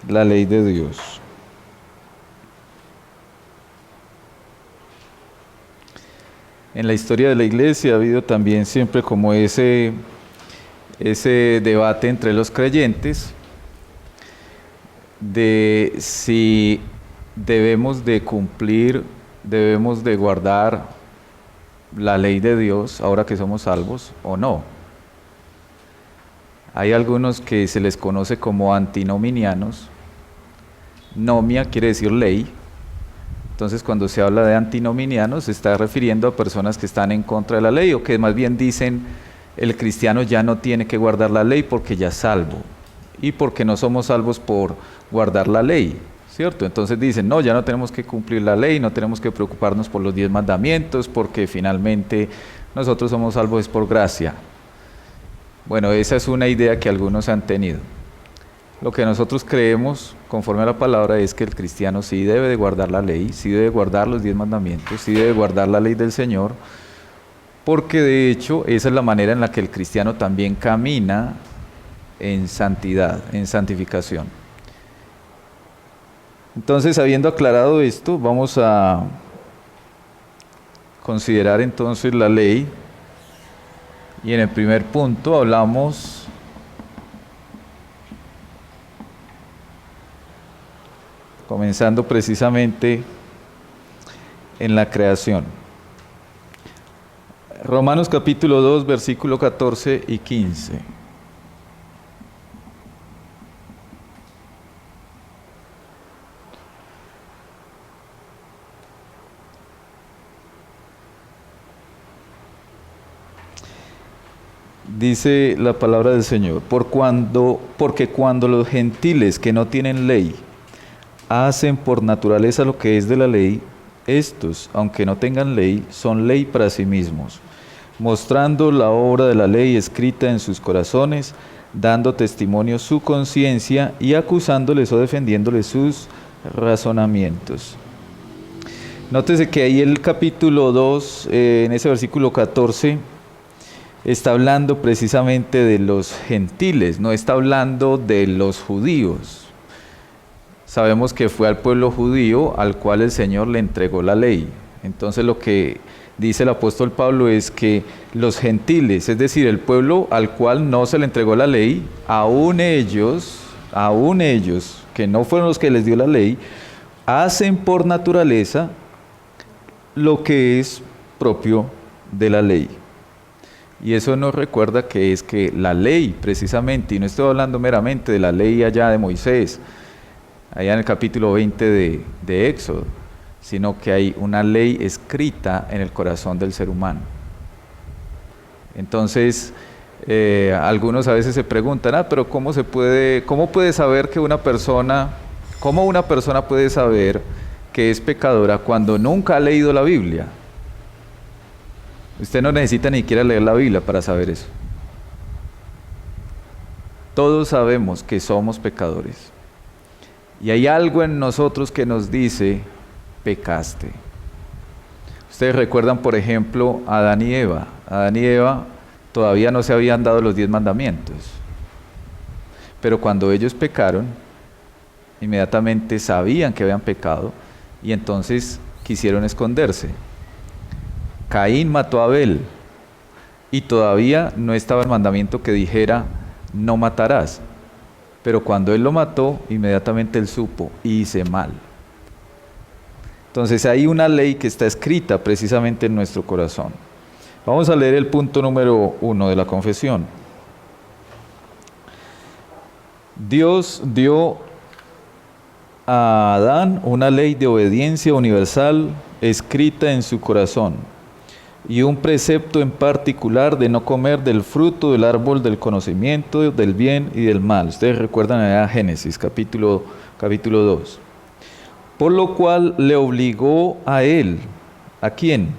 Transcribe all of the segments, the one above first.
la ley de Dios. En la historia de la iglesia ha habido también siempre como ese debate entre los creyentes de si debemos de cumplir, debemos de guardar la ley de Dios ahora que somos salvos o no. Hay algunos que se les conoce como antinominianos. Nomia quiere decir ley. Entonces, cuando se habla de antinominianos, se está refiriendo a personas que están en contra de la ley o que más bien dicen el cristiano ya no tiene que guardar la ley porque ya es salvo y porque no somos salvos por guardar la ley, ¿cierto? Entonces dicen, no, ya no tenemos que cumplir la ley, no tenemos que preocuparnos por los 10 mandamientos porque finalmente nosotros somos salvos por gracia. Bueno, esa es una idea que algunos han tenido. Lo que nosotros creemos, conforme a la palabra, es que el cristiano sí debe de guardar la ley, sí debe guardar los 10 mandamientos, sí debe guardar la ley del Señor, porque de hecho esa es la manera en la que el cristiano también camina en santidad, en santificación. Entonces, habiendo aclarado esto, vamos a considerar entonces la ley, y en el primer punto hablamos comenzando precisamente en la creación. Romanos capítulo 2, versículo 14 y 15. Dice la palabra del Señor, porque cuando los gentiles que no tienen ley hacen por naturaleza lo que es de la ley, estos, aunque no tengan ley, son ley para sí mismos, mostrando la obra de la ley escrita en sus corazones, dando testimonio su conciencia y acusándoles o defendiéndoles sus razonamientos. Nótese que ahí el capítulo 2, en ese versículo 14, está hablando precisamente de los gentiles, no está hablando de los judíos. Sabemos que fue al pueblo judío al cual el Señor le entregó la ley. Entonces lo que dice el apóstol Pablo es que los gentiles, es decir, el pueblo al cual no se le entregó la ley, aún ellos, que no fueron los que les dio la ley, hacen por naturaleza lo que es propio de la ley. Y eso nos recuerda que es que la ley precisamente, y no estoy hablando meramente de la ley allá de Moisés, allá en el capítulo 20 de Éxodo, sino que hay una ley escrita en el corazón del ser humano. Entonces, algunos a veces se preguntan, pero ¿cómo puede saber que cómo una persona puede saber que es pecadora cuando nunca ha leído la Biblia? Usted no necesita ni siquiera leer la Biblia para saber eso. Todos sabemos que somos pecadores. Y hay algo en nosotros que nos dice, pecaste. Ustedes recuerdan, por ejemplo, a Adán y Eva. Adán y Eva todavía no se habían dado los 10 mandamientos. Pero cuando ellos pecaron, inmediatamente sabían que habían pecado y entonces quisieron esconderse. Caín mató a Abel y todavía no estaba el mandamiento que dijera, no matarás. Pero cuando él lo mató, inmediatamente él supo y hice mal. Entonces hay una ley que está escrita precisamente en nuestro corazón. Vamos a leer el punto número 1 de la confesión. Dios dio a Adán una ley de obediencia universal escrita en su corazón y un precepto en particular de no comer del fruto del árbol del conocimiento del bien y del mal. Ustedes recuerdan allá Génesis capítulo 2. Por lo cual le obligó a él, ¿a quién?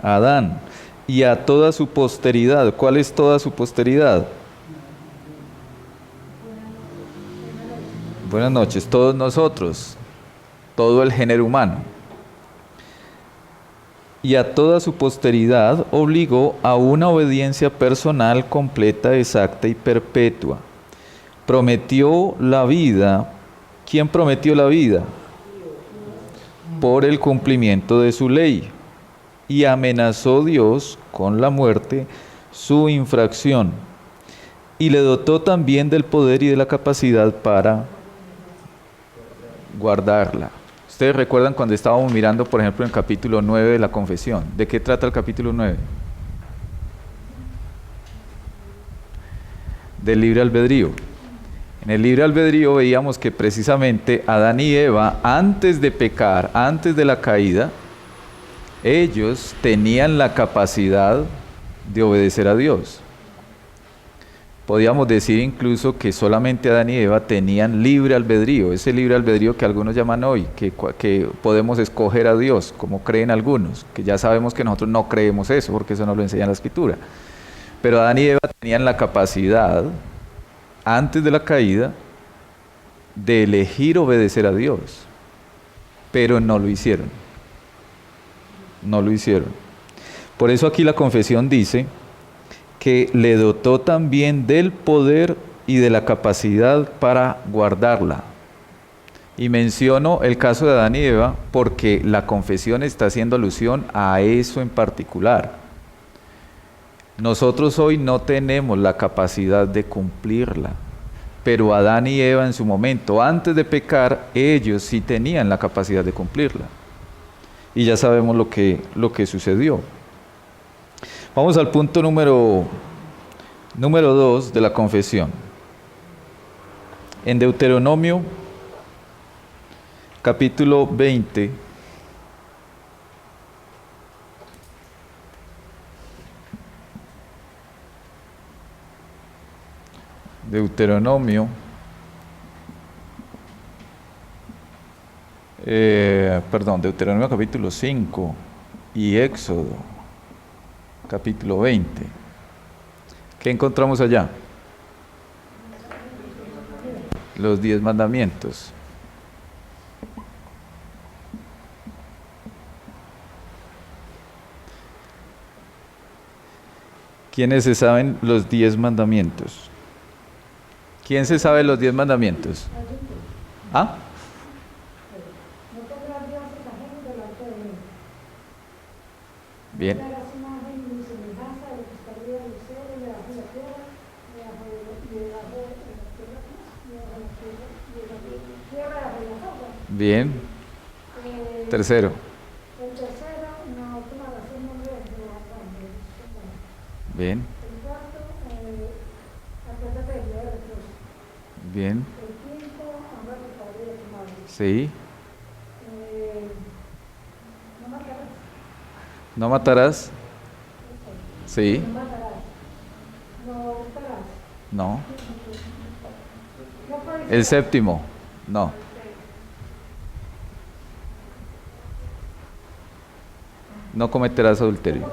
A Adán, y a toda su posteridad. ¿Cuál es toda su posteridad? Buenas noches, todos nosotros, todo el género humano. Y a toda su posteridad obligó a una obediencia personal completa, exacta y perpetua, prometió la vida. ¿Quién prometió la vida? Por el cumplimiento de su ley. Y amenazó Dios con la muerte su infracción. Y le dotó también del poder y de la capacidad para guardarla. Ustedes recuerdan cuando estábamos mirando, por ejemplo, en el capítulo 9 de la confesión. ¿De qué trata el capítulo 9? Del libre albedrío. En el libre albedrío veíamos que precisamente Adán y Eva, antes de pecar, antes de la caída, ellos tenían la capacidad de obedecer a Dios. Podríamos decir incluso que solamente Adán y Eva tenían libre albedrío, ese libre albedrío que algunos llaman hoy, que podemos escoger a Dios, como creen algunos, que ya sabemos que nosotros no creemos eso, porque eso no lo enseña la Escritura. Pero Adán y Eva tenían la capacidad, antes de la caída, de elegir obedecer a Dios, pero no lo hicieron. No lo hicieron. Por eso aquí la confesión dice que le dotó también del poder y de la capacidad para guardarla. Y menciono el caso de Adán y Eva porque la confesión está haciendo alusión a eso en particular. Nosotros hoy no tenemos la capacidad de cumplirla, pero Adán y Eva en su momento, antes de pecar, ellos sí tenían la capacidad de cumplirla. Y ya sabemos lo que sucedió. Vamos al punto número 2 de la confesión. En Deuteronomio, capítulo 20, Deuteronomio capítulo 5 y Éxodo, capítulo 20. ¿Qué encontramos allá? Los 10 mandamientos. ¿Quiénes se saben los 10 mandamientos? ¿Quién se sabe los 10 mandamientos? ¿Ah? Bien. Bien. Tercero. Bien. Bien. Sí. ¿No matarás? Sí. No. El séptimo. No. No cometerás adulterio.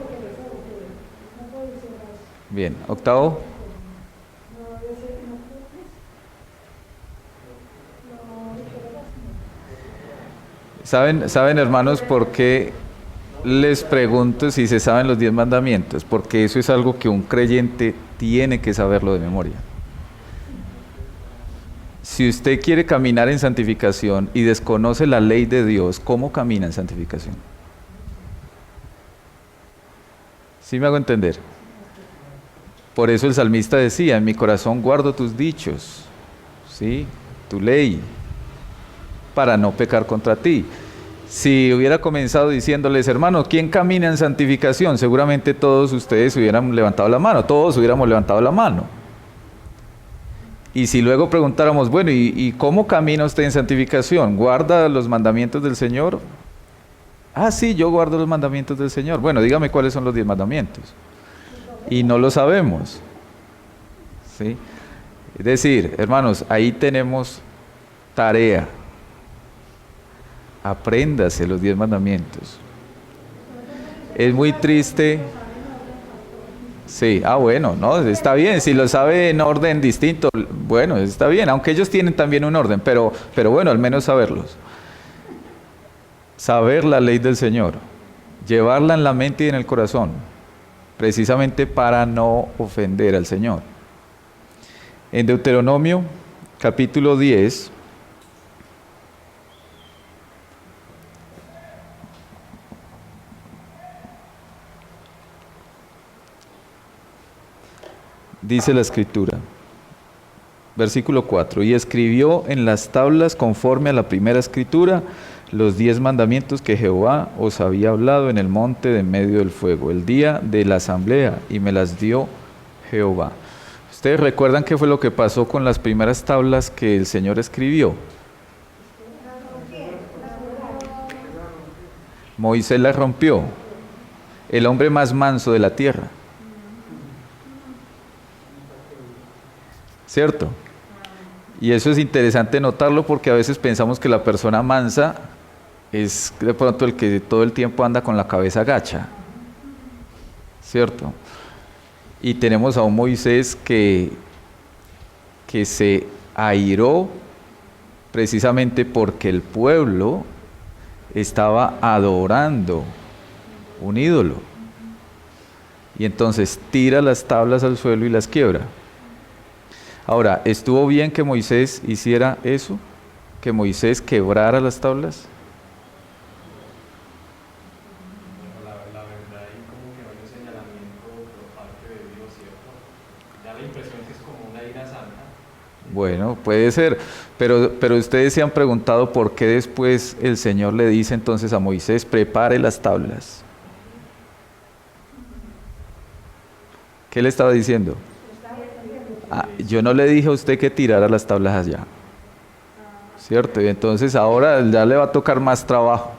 Bien. Octavo. ¿Saben, hermanos, por qué les pregunto si se saben los 10 mandamientos? Porque eso es algo que un creyente tiene que saberlo de memoria. Si usted quiere caminar en santificación y desconoce la ley de Dios, ¿cómo camina en santificación? ¿Sí me hago entender? Por eso el salmista decía, en mi corazón guardo tus dichos, ¿sí? Tu ley, para no pecar contra ti. Si hubiera comenzado diciéndoles, hermanos, ¿quién camina en santificación? Seguramente todos ustedes hubieran levantado la mano, todos hubiéramos levantado la mano. Y si luego preguntáramos, bueno, ¿y cómo camina usted en santificación? ¿Guarda los mandamientos del Señor? Ah, sí, yo guardo los mandamientos del Señor. Bueno, dígame cuáles son los 10 mandamientos. Y no lo sabemos. ¿Sí? Es decir, hermanos, ahí tenemos tarea. Apréndase los 10 mandamientos. Es muy triste. Sí, bueno, no, está bien, si lo sabe en orden distinto, bueno, está bien, aunque ellos tienen también un orden, pero bueno, al menos saberlos. Saber la ley del Señor, llevarla en la mente y en el corazón, precisamente para no ofender al Señor. En Deuteronomio capítulo 10, dice la escritura, versículo 4, y escribió en las tablas conforme a la primera escritura los 10 mandamientos que Jehová os había hablado en el monte de en medio del fuego, el día de la asamblea, y me las dio Jehová. ¿Ustedes recuerdan qué fue lo que pasó con las primeras tablas que el Señor escribió? Moisés las rompió, el hombre más manso de la tierra. ¿Cierto? Y eso es interesante notarlo porque a veces pensamos que la persona mansa es de pronto el que todo el tiempo anda con la cabeza gacha. ¿Cierto? Y tenemos a un Moisés que se airó precisamente porque el pueblo estaba adorando un ídolo. Y entonces tira las tablas al suelo y las quiebra. Ahora, ¿estuvo bien que Moisés hiciera eso? ¿Que Moisés quebrara las tablas? La verdad hay como que varios señalamientos por parte de Dios, ¿cierto? Da la impresión que es como una ira santa. Bueno, puede ser, pero ustedes se han preguntado por qué después el Señor le dice entonces a Moisés, prepare las tablas. ¿Qué le estaba diciendo? Yo no le dije a usted que tirara las tablas allá, ¿cierto? Y entonces ahora ya le va a tocar más trabajo,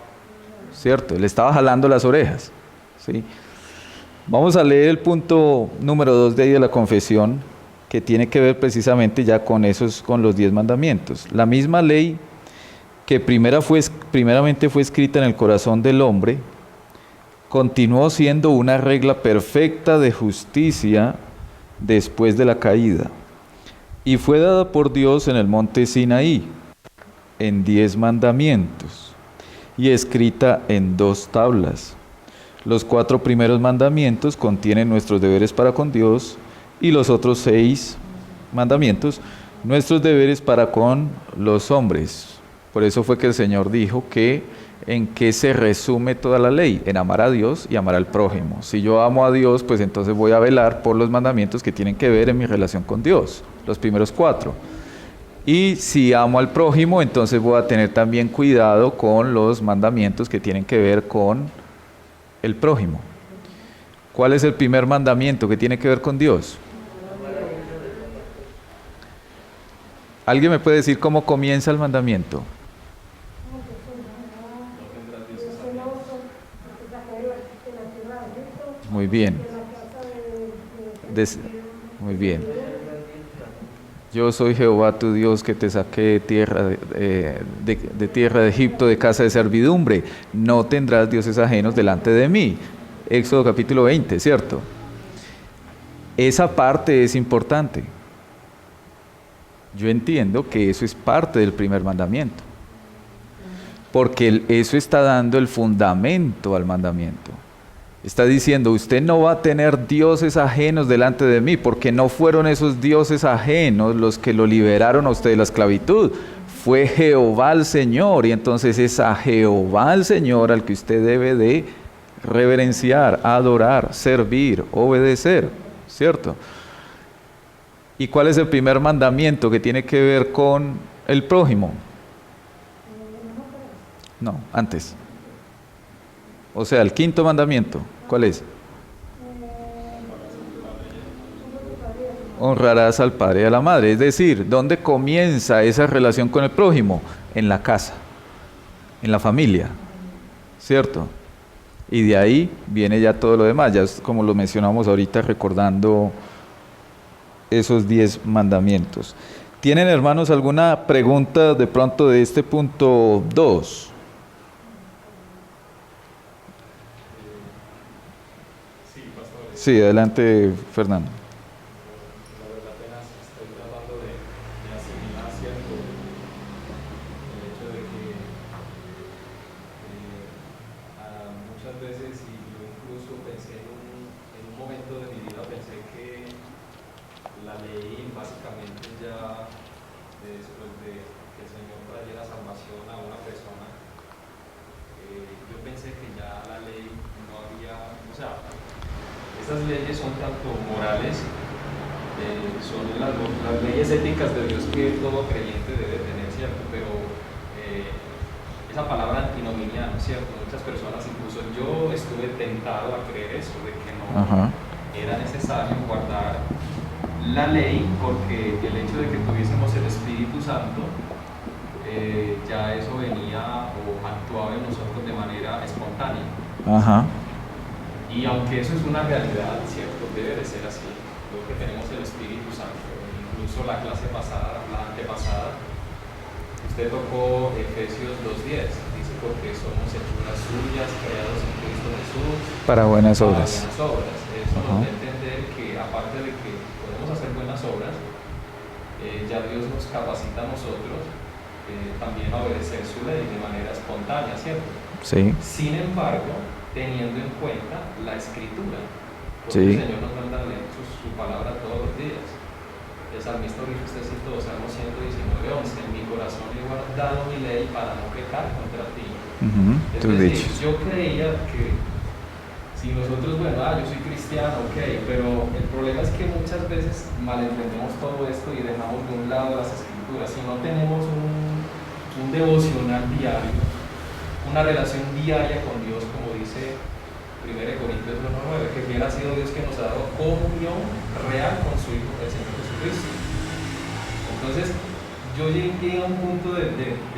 ¿cierto? Le estaba jalando las orejas, ¿sí? Vamos a leer el punto número 2 de ahí de la confesión, que tiene que ver precisamente ya con con los 10 mandamientos. La misma ley que primeramente fue escrita en el corazón del hombre, continuó siendo una regla perfecta de justicia después de la caída, y fue dada por Dios en el monte Sinaí, en 10 mandamientos, y escrita en 2 tablas. Los 4 primeros mandamientos contienen nuestros deberes para con Dios, y los otros 6 mandamientos, nuestros deberes para con los hombres. Por eso fue que el Señor dijo que en qué se resume toda la ley, en amar a Dios y amar al prójimo. Si yo amo a Dios, pues entonces voy a velar por los mandamientos que tienen que ver en mi relación con Dios, los primeros 4. Y si amo al prójimo, entonces voy a tener también cuidado con los mandamientos que tienen que ver con el prójimo. ¿Cuál es el primer mandamiento que tiene que ver con Dios? ¿Alguien me puede decir cómo comienza el mandamiento? Muy bien. Muy bien. Yo soy Jehová tu Dios que te saqué de tierra de Egipto, de casa de servidumbre. No tendrás dioses ajenos delante de mí. Éxodo capítulo 20, ¿cierto? Esa parte es importante. Yo entiendo que eso es parte del primer mandamiento, porque eso está dando el fundamento al mandamiento. Está diciendo, usted no va a tener dioses ajenos delante de mí, porque no fueron esos dioses ajenos los que lo liberaron a usted de la esclavitud. Fue Jehová el Señor, y entonces es a Jehová el Señor al que usted debe de reverenciar, adorar, servir, obedecer, ¿cierto? ¿Y cuál es el primer mandamiento que tiene que ver con el prójimo? No, antes. O sea, el quinto mandamiento, ¿cuál es? Honrarás al padre y a la madre. Es decir, ¿dónde comienza esa relación con el prójimo? En la casa, en la familia, ¿cierto? Y de ahí viene ya todo lo demás, ya es como lo mencionamos ahorita recordando esos 10 mandamientos. ¿Tienen, hermanos, alguna pregunta de pronto de este punto 2? Sí, adelante, Fernando. La verdad apenas estoy tratando de asimilar cierto el hecho de que muchas veces, y yo incluso pensé en un momento de mi vida, pensé que la ley básicamente ya después de que el Señor trayera salvación a una persona, yo pensé que ya la ley no había, o sea, estas leyes son tanto morales, son las leyes éticas de Dios que todo creyente debe tener, ¿cierto? Pero esa palabra antinominiano, ¿cierto? Muchas personas, incluso yo estuve tentado a creer eso, de que no era necesario guardar la ley, porque el hecho de que tuviésemos el Espíritu Santo, ya eso venía o actuaba en nosotros de manera espontánea. Y aunque eso es una realidad, ¿cierto? Debe de ser así. Lo que tenemos el Espíritu Santo, incluso la clase pasada, la antepasada, usted tocó Efesios 2:10, dice porque somos hechura suyas, creados en Cristo Jesús para buenas obras. Eso nos da a entender que aparte de que podemos hacer buenas obras, ya Dios nos capacita a nosotros también a obedecer su ley de manera espontánea, ¿cierto? Sí. Sin embargo, teniendo en cuenta la Escritura, porque el Señor nos manda a leer su palabra todos los días. El salmista dice, usted citó Salmo 119:11, en mi corazón he guardado mi ley para no pecar contra ti. Es decir, yo creía que si nosotros, bueno, yo soy cristiano, ok, pero el problema es que muchas veces malentendemos todo esto y dejamos de un lado las Escrituras. Si no tenemos un devocional diario, una relación diaria con Dios, como dice 1 Corintios 1:9, que fiel ha sido Dios que nos ha dado comunión real con su Hijo, el Señor Jesucristo. Entonces, yo llegué a un punto de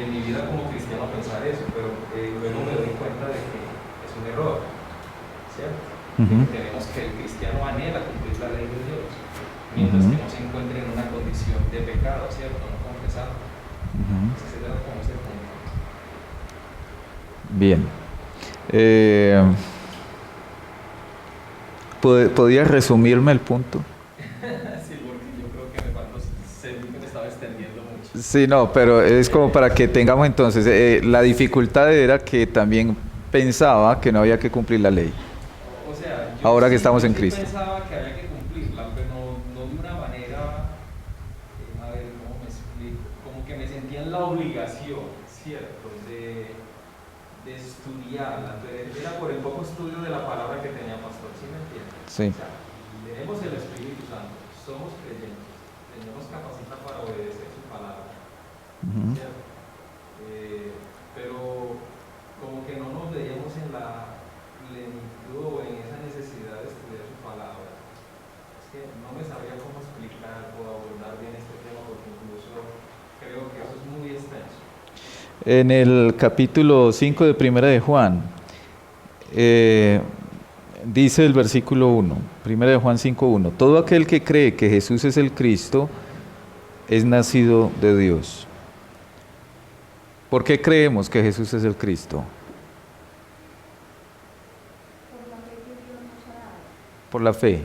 mi vida como cristiano a pensar eso, pero luego me doy cuenta de que es un error, ¿cierto? Tenemos que el cristiano anhela cumplir la ley de Dios, mientras que no se encuentre en una condición de pecado, ¿cierto? No confesado. Ese era como ese punto. Bien. ¿Podrías resumirme el punto? Sí, porque yo creo que me estaba extendiendo mucho. Sí, no, pero es como para que tengamos entonces, la dificultad era que también pensaba que no había que cumplir la ley. O sea, ahora que estamos en Cristo. Pensaba que había que cumplirla, pero no de una manera, a ver, ¿cómo me explico? Como que me sentía en la obligación, ¿cierto? De estudiarla. Era por el poco estudio de la palabra que tenía pastor, ¿sí me entiende? Sí. O sea, tenemos el Espíritu Santo, somos creyentes, el Señor nos capacita para obedecer su palabra, ¿cierto? Pero como que no nos veíamos en la plenitud o en esa necesidad de estudiar su palabra. Es que no me sabría cómo explicar o abordar bien este tema, porque incluso creo que eso es muy extenso. En el capítulo 5 de Primera de Juan, dice el versículo 1, Primera de Juan 5:1, todo aquel que cree que Jesús es el Cristo es nacido de Dios. ¿Por qué creemos que Jesús es el Cristo? Por la fe.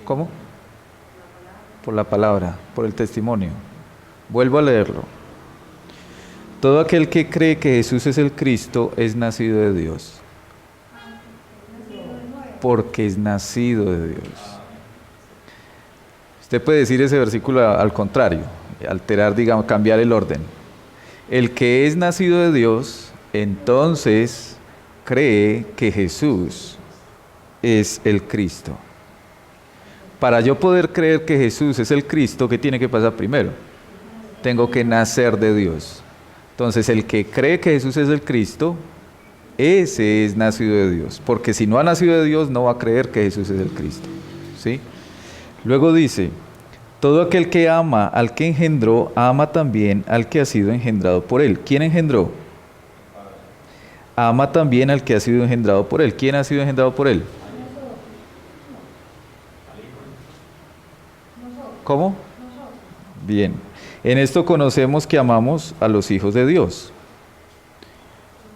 ¿Cómo? Por la palabra, por el testimonio. Vuelvo a leerlo. Todo aquel que cree que Jesús es el Cristo es nacido de Dios. Porque es nacido de Dios. Usted puede decir ese versículo al contrario, alterar, digamos, cambiar el orden. El que es nacido de Dios, entonces cree que Jesús es el Cristo. Para yo poder creer que Jesús es el Cristo, ¿qué tiene que pasar primero? Tengo que nacer de Dios. Entonces, el que cree que Jesús es el Cristo, ese es nacido de Dios. Porque si no ha nacido de Dios, no va a creer que Jesús es el Cristo. ¿Sí? Luego dice, todo aquel que ama al que engendró, ama también al que ha sido engendrado por él. ¿Quién engendró? Ama también al que ha sido engendrado por él. ¿Quién ha sido engendrado por él? ¿Cómo? Bien. En esto conocemos que amamos a los hijos de Dios.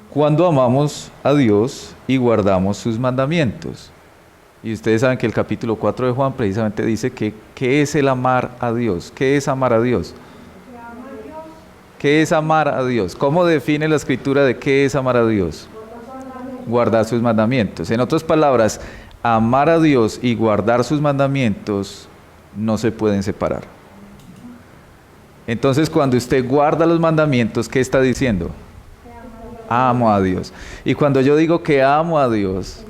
Cuando amamos a Dios y guardamos sus mandamientos. Y ustedes saben que el capítulo 4 de Juan precisamente dice que ¿qué es el amar a Dios? ¿Qué es amar a Dios? ¿Qué es amar a Dios? ¿Cómo define la Escritura de qué es amar a Dios? Guardar sus mandamientos. En otras palabras, amar a Dios y guardar sus mandamientos no se pueden separar. Entonces, cuando usted guarda los mandamientos, ¿qué está diciendo? Amo a Dios. Y cuando yo digo que amo a Dios,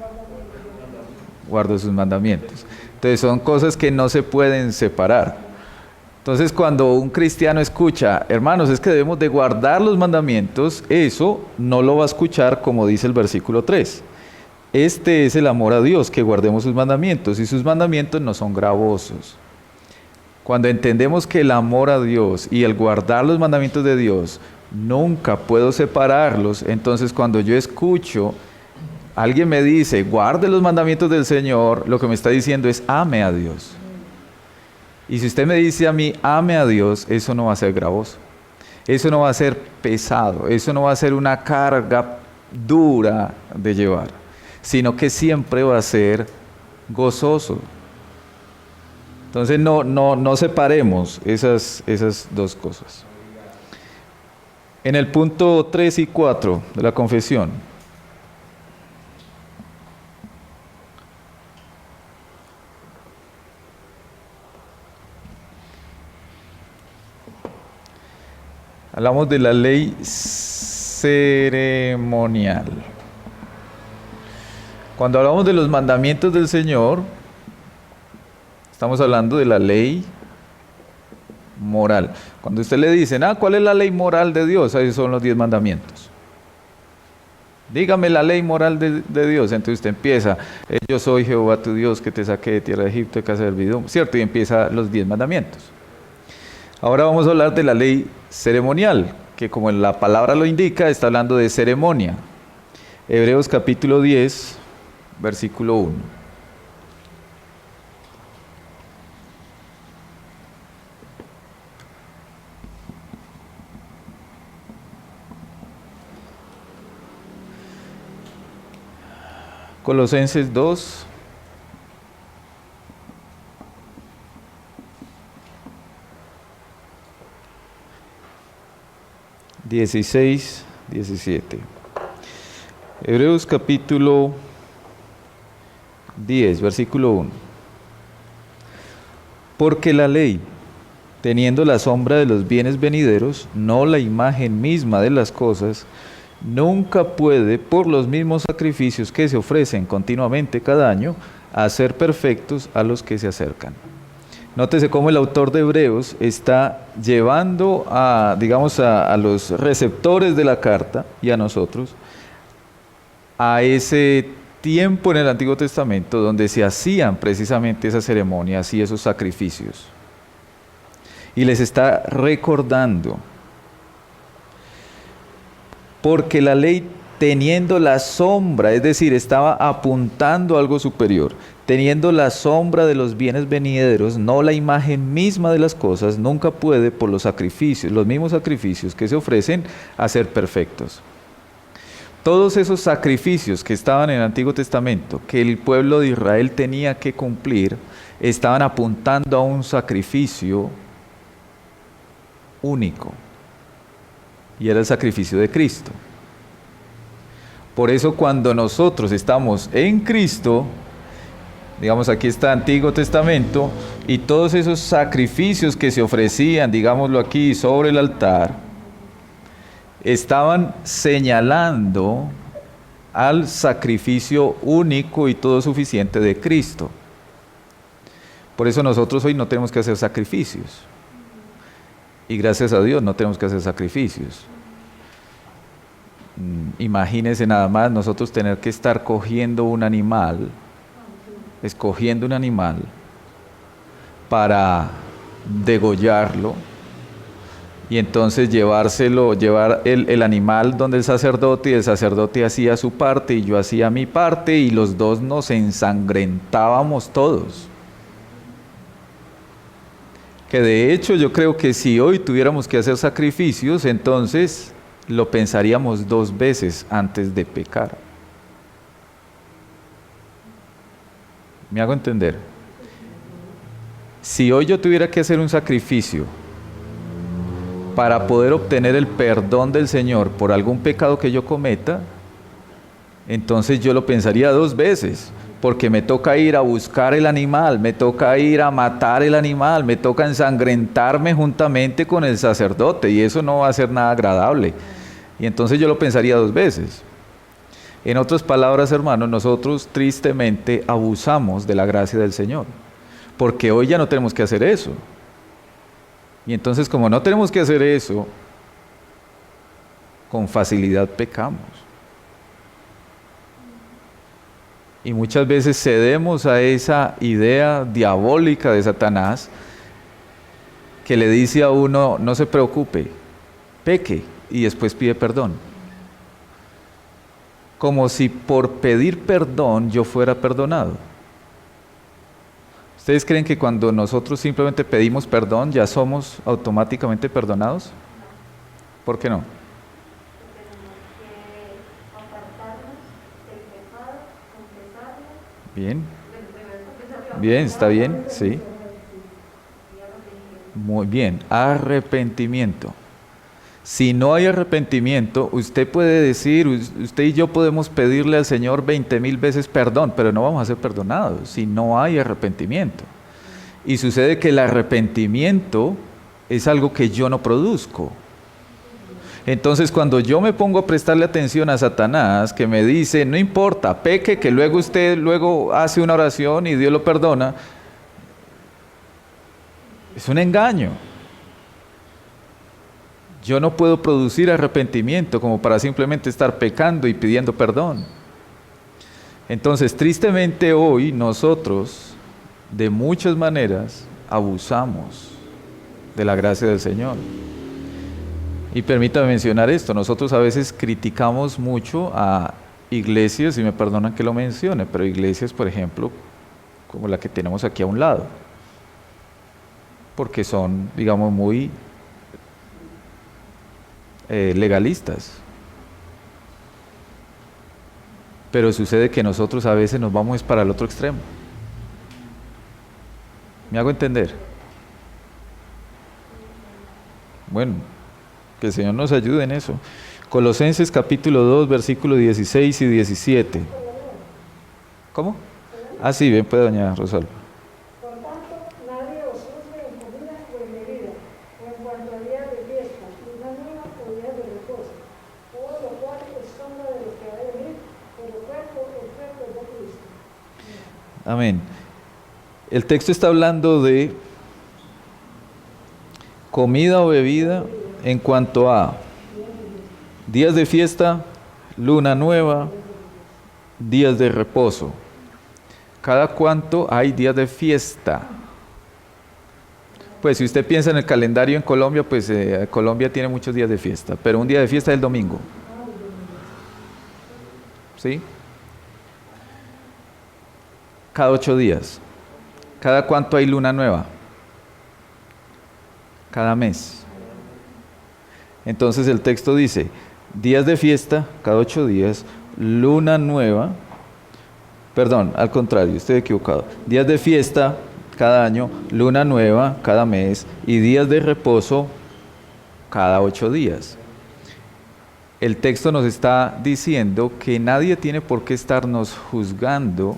guardo sus mandamientos. Entonces, son cosas que no se pueden separar. Entonces, cuando un cristiano escucha, hermanos, es que debemos de guardar los mandamientos, eso no lo va a escuchar como dice el versículo 3. Este es el amor a Dios, que guardemos sus mandamientos, y sus mandamientos no son gravosos. Cuando entendemos que el amor a Dios y el guardar los mandamientos de Dios, nunca puedo separarlos, entonces cuando yo escucho, alguien me dice, guarde los mandamientos del Señor, lo que me está diciendo es, ame a Dios. Y si usted me dice a mí, ame a Dios, eso no va a ser gravoso. Eso no va a ser pesado, eso no va a ser una carga dura de llevar, sino que siempre va a ser gozoso. Entonces no separemos esas dos cosas. En el punto 3 y 4 de la confesión, hablamos de la ley ceremonial. Cuando hablamos de los mandamientos del Señor, estamos hablando de la ley moral. Cuando usted le dicen, ¿cuál es la ley moral de Dios? Ahí son los 10 mandamientos. Dígame la ley moral de Dios. Entonces usted empieza, yo soy Jehová tu Dios que te saqué de tierra de Egipto, de casa de servidumbre, ¿cierto? Y empieza los 10 mandamientos. Ahora vamos a hablar de la ley ceremonial, que como la palabra lo indica, está hablando de ceremonia. Hebreos capítulo 10, versículo 1. Colosenses 2, 16, 17. Hebreos capítulo 10, versículo 1. Porque la ley, teniendo la sombra de los bienes venideros, no la imagen misma de las cosas, nunca puede, por los mismos sacrificios que se ofrecen continuamente cada año, hacer perfectos a los que se acercan. Nótese cómo el autor de Hebreos está llevando a los receptores de la carta y a nosotros a ese tiempo en el Antiguo Testamento donde se hacían precisamente esas ceremonias y esos sacrificios. Y les está recordando, porque la ley teniendo la sombra, es decir, estaba apuntando a algo superior, teniendo la sombra de los bienes venideros, no la imagen misma de las cosas, nunca puede por los sacrificios, los mismos sacrificios que se ofrecen, hacer perfectos. Todos esos sacrificios que estaban en el Antiguo Testamento, que el pueblo de Israel tenía que cumplir, estaban apuntando a un sacrificio único, y era el sacrificio de Cristo. Por eso cuando nosotros estamos en Cristo, digamos aquí está el Antiguo Testamento, y todos esos sacrificios que se ofrecían, digámoslo aquí, sobre el altar, estaban señalando al sacrificio único y todo suficiente de Cristo. Por eso nosotros hoy no tenemos que hacer sacrificios. Y gracias a Dios no tenemos que hacer sacrificios. Imagínense nada más nosotros tener que estar escogiendo un animal para degollarlo y entonces llevar el animal donde el sacerdote, y el sacerdote hacía su parte y yo hacía mi parte y los dos nos ensangrentábamos todos. Que de hecho yo creo que si hoy tuviéramos que hacer sacrificios, entonces lo pensaríamos 2 veces antes de pecar. ¿Me hago entender? Si hoy yo tuviera que hacer un sacrificio para poder obtener el perdón del Señor por algún pecado que yo cometa, entonces yo lo pensaría 2 veces, porque me toca ir a buscar el animal, me toca ir a matar el animal, me toca ensangrentarme juntamente con el sacerdote, y eso no va a ser nada agradable. Y entonces yo lo pensaría dos veces. En otras palabras, hermanos, nosotros tristemente abusamos de la gracia del Señor, porque hoy ya no tenemos que hacer eso. Y entonces, como no tenemos que hacer eso, con facilidad pecamos. Y muchas veces cedemos a esa idea diabólica de Satanás, que le dice a uno, no se preocupe, peque, y después pide perdón. Como si por pedir perdón yo fuera perdonado. ¿Ustedes creen que cuando nosotros simplemente pedimos perdón ya somos automáticamente perdonados? ¿Por qué no? Bien. Bien, está bien, sí. Muy bien, arrepentimiento. Si no hay arrepentimiento, usted puede decir, usted y yo podemos pedirle al Señor 20,000 veces perdón, pero no vamos a ser perdonados si no hay arrepentimiento. Y sucede que el arrepentimiento es algo que yo no produzco. Entonces, cuando yo me pongo a prestarle atención a Satanás, que me dice, no importa, peque, que luego usted hace una oración y Dios lo perdona, es un engaño. Yo no puedo producir arrepentimiento como para simplemente estar pecando y pidiendo perdón. Entonces, tristemente hoy nosotros, de muchas maneras, abusamos de la gracia del Señor. Y permítame mencionar esto, nosotros a veces criticamos mucho a iglesias, y me perdonan que lo mencione, pero iglesias, por ejemplo, como la que tenemos aquí a un lado, porque son, digamos, muy legalistas. Pero sucede que nosotros a veces nos vamos para el otro extremo. ¿Me hago entender? Bueno, que el Señor nos ayude en eso. Colosenses capítulo 2, versículos 16 y 17. ¿Cómo? Ah, sí, bien, puede doña Rosalba. Por tanto, nadie os juzgue en comida o en bebida, o en cuanto a días de fiesta, luna nueva o días de reposo, todo lo cual es sombra de lo que ha de venir, pero el cuerpo es de Cristo. Amén. El texto está hablando de comida o bebida en cuanto a días de fiesta, luna nueva, días de reposo. ¿Cada cuánto hay días de fiesta? Pues si usted piensa en el calendario en Colombia, pues Colombia tiene muchos días de fiesta, pero un día de fiesta es el domingo. ¿Sí? Cada 8 días. ¿Cada cuánto hay luna nueva? Cada mes. Entonces el texto dice, días de fiesta, cada 8 días, luna nueva, perdón, al contrario, estoy equivocado, días de fiesta cada año, luna nueva cada mes y días de reposo cada 8 días. El texto nos está diciendo que nadie tiene por qué estarnos juzgando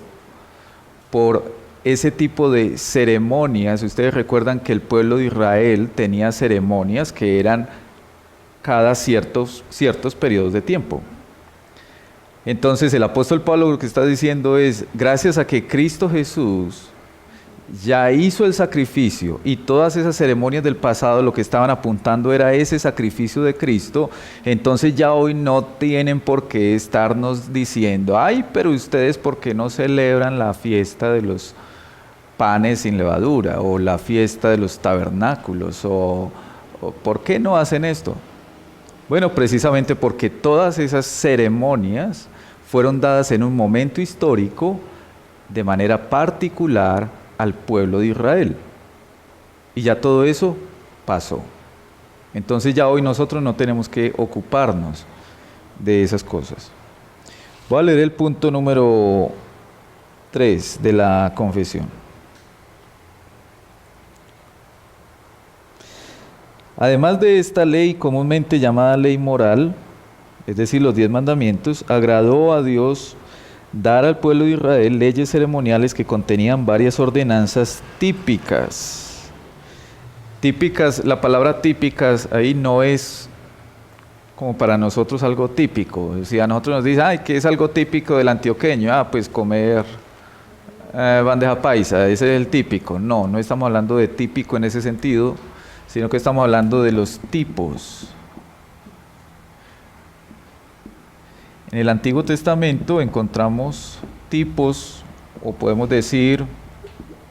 por ese tipo de ceremonias. Ustedes recuerdan que el pueblo de Israel tenía ceremonias que eran cada ciertos periodos de tiempo. Entonces el apóstol Pablo lo que está diciendo es, gracias a que Cristo Jesús ya hizo el sacrificio y todas esas ceremonias del pasado lo que estaban apuntando era ese sacrificio de Cristo, entonces ya hoy no tienen por qué estarnos diciendo, ay, pero ustedes ¿por qué no celebran la fiesta de los panes sin levadura o la fiesta de los tabernáculos o ¿por qué no hacen esto? Bueno, precisamente porque todas esas ceremonias fueron dadas en un momento histórico de manera particular al pueblo de Israel. Y ya todo eso pasó. Entonces ya hoy nosotros no tenemos que ocuparnos de esas cosas. Voy a leer el punto número 3 de la confesión. Además de esta ley comúnmente llamada ley moral, es decir, los 10 mandamientos, agradó a Dios dar al pueblo de Israel leyes ceremoniales que contenían varias ordenanzas típicas. Típicas, la palabra típicas ahí no es como para nosotros algo típico. Si a nosotros nos dicen, ay, ¿qué es algo típico del antioqueño? Ah, pues comer bandeja paisa, ese es el típico. No, no estamos hablando de típico en ese sentido, sino que estamos hablando de los tipos. En el Antiguo Testamento encontramos tipos, o podemos decir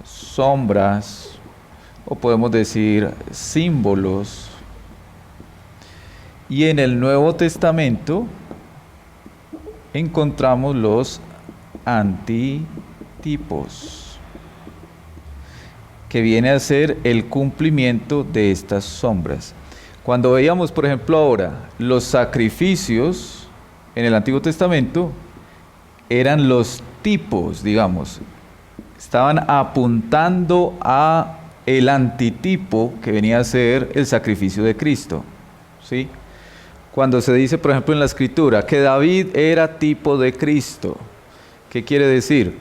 sombras, o podemos decir símbolos. Y en el Nuevo Testamento encontramos los antitipos, que viene a ser el cumplimiento de estas sombras. Cuando veíamos, por ejemplo, ahora los sacrificios en el Antiguo Testamento, eran los tipos, digamos, estaban apuntando a el antitipo que venía a ser el sacrificio de Cristo, ¿sí? Cuando se dice, por ejemplo, en la Escritura, que David era tipo de Cristo, ¿qué quiere decir?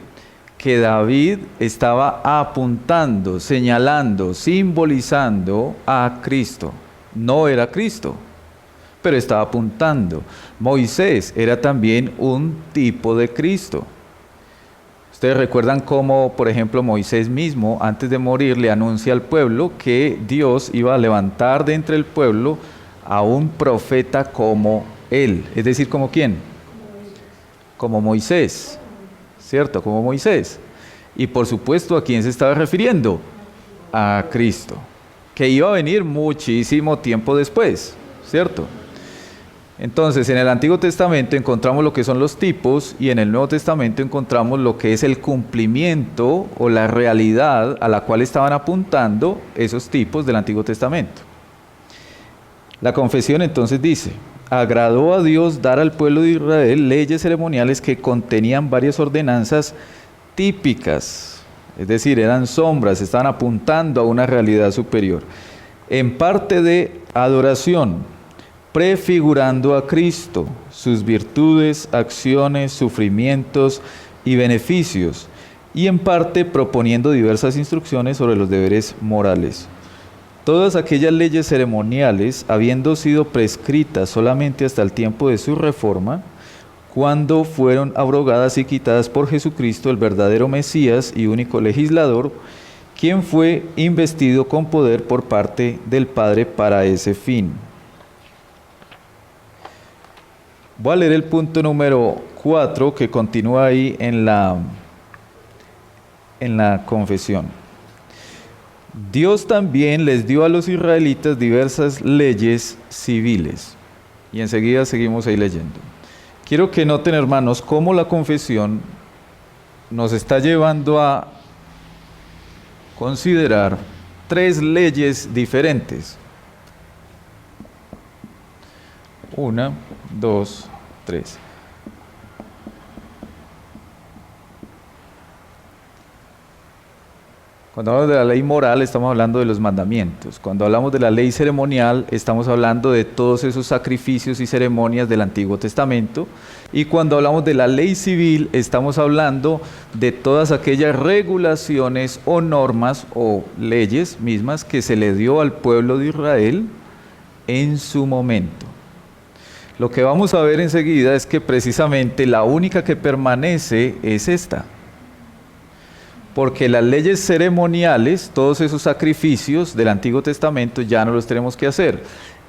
Que David estaba apuntando, señalando, simbolizando a Cristo. No era Cristo, pero estaba apuntando. Moisés era también un tipo de Cristo. Ustedes recuerdan cómo, por ejemplo, Moisés mismo, antes de morir, le anuncia al pueblo que Dios iba a levantar de entre el pueblo a un profeta como él. Es decir, ¿como quién? Como Moisés, ¿cierto? Como Moisés. Y por supuesto, ¿a quién se estaba refiriendo? A Cristo, que iba a venir muchísimo tiempo después, ¿cierto? Entonces, en el Antiguo Testamento encontramos lo que son los tipos y en el Nuevo Testamento encontramos lo que es el cumplimiento o la realidad a la cual estaban apuntando esos tipos del Antiguo Testamento. La confesión entonces dice: agradó a Dios dar al pueblo de Israel leyes ceremoniales que contenían varias ordenanzas típicas, es decir, eran sombras, estaban apuntando a una realidad superior, en parte de adoración, prefigurando a Cristo, sus virtudes, acciones, sufrimientos y beneficios, y en parte proponiendo diversas instrucciones sobre los deberes morales. Todas aquellas leyes ceremoniales, habiendo sido prescritas solamente hasta el tiempo de su reforma, cuando fueron abrogadas y quitadas por Jesucristo, el verdadero Mesías y único legislador, quien fue investido con poder por parte del Padre para ese fin. Voy a leer el punto número 4 que continúa ahí en la confesión. Dios también les dio a los israelitas diversas leyes civiles. Y enseguida seguimos ahí leyendo. Quiero que noten, hermanos, cómo la confesión nos está llevando a considerar 3 leyes diferentes. 1, 2, 3. Cuando hablamos de la ley moral, estamos hablando de los mandamientos. Cuando hablamos de la ley ceremonial, estamos hablando de todos esos sacrificios y ceremonias del Antiguo Testamento. Y cuando hablamos de la ley civil, estamos hablando de todas aquellas regulaciones o normas o leyes mismas que se le dio al pueblo de Israel en su momento. Lo que vamos a ver enseguida es que precisamente la única que permanece es esta. Porque las leyes ceremoniales, todos esos sacrificios del Antiguo Testamento ya no los tenemos que hacer.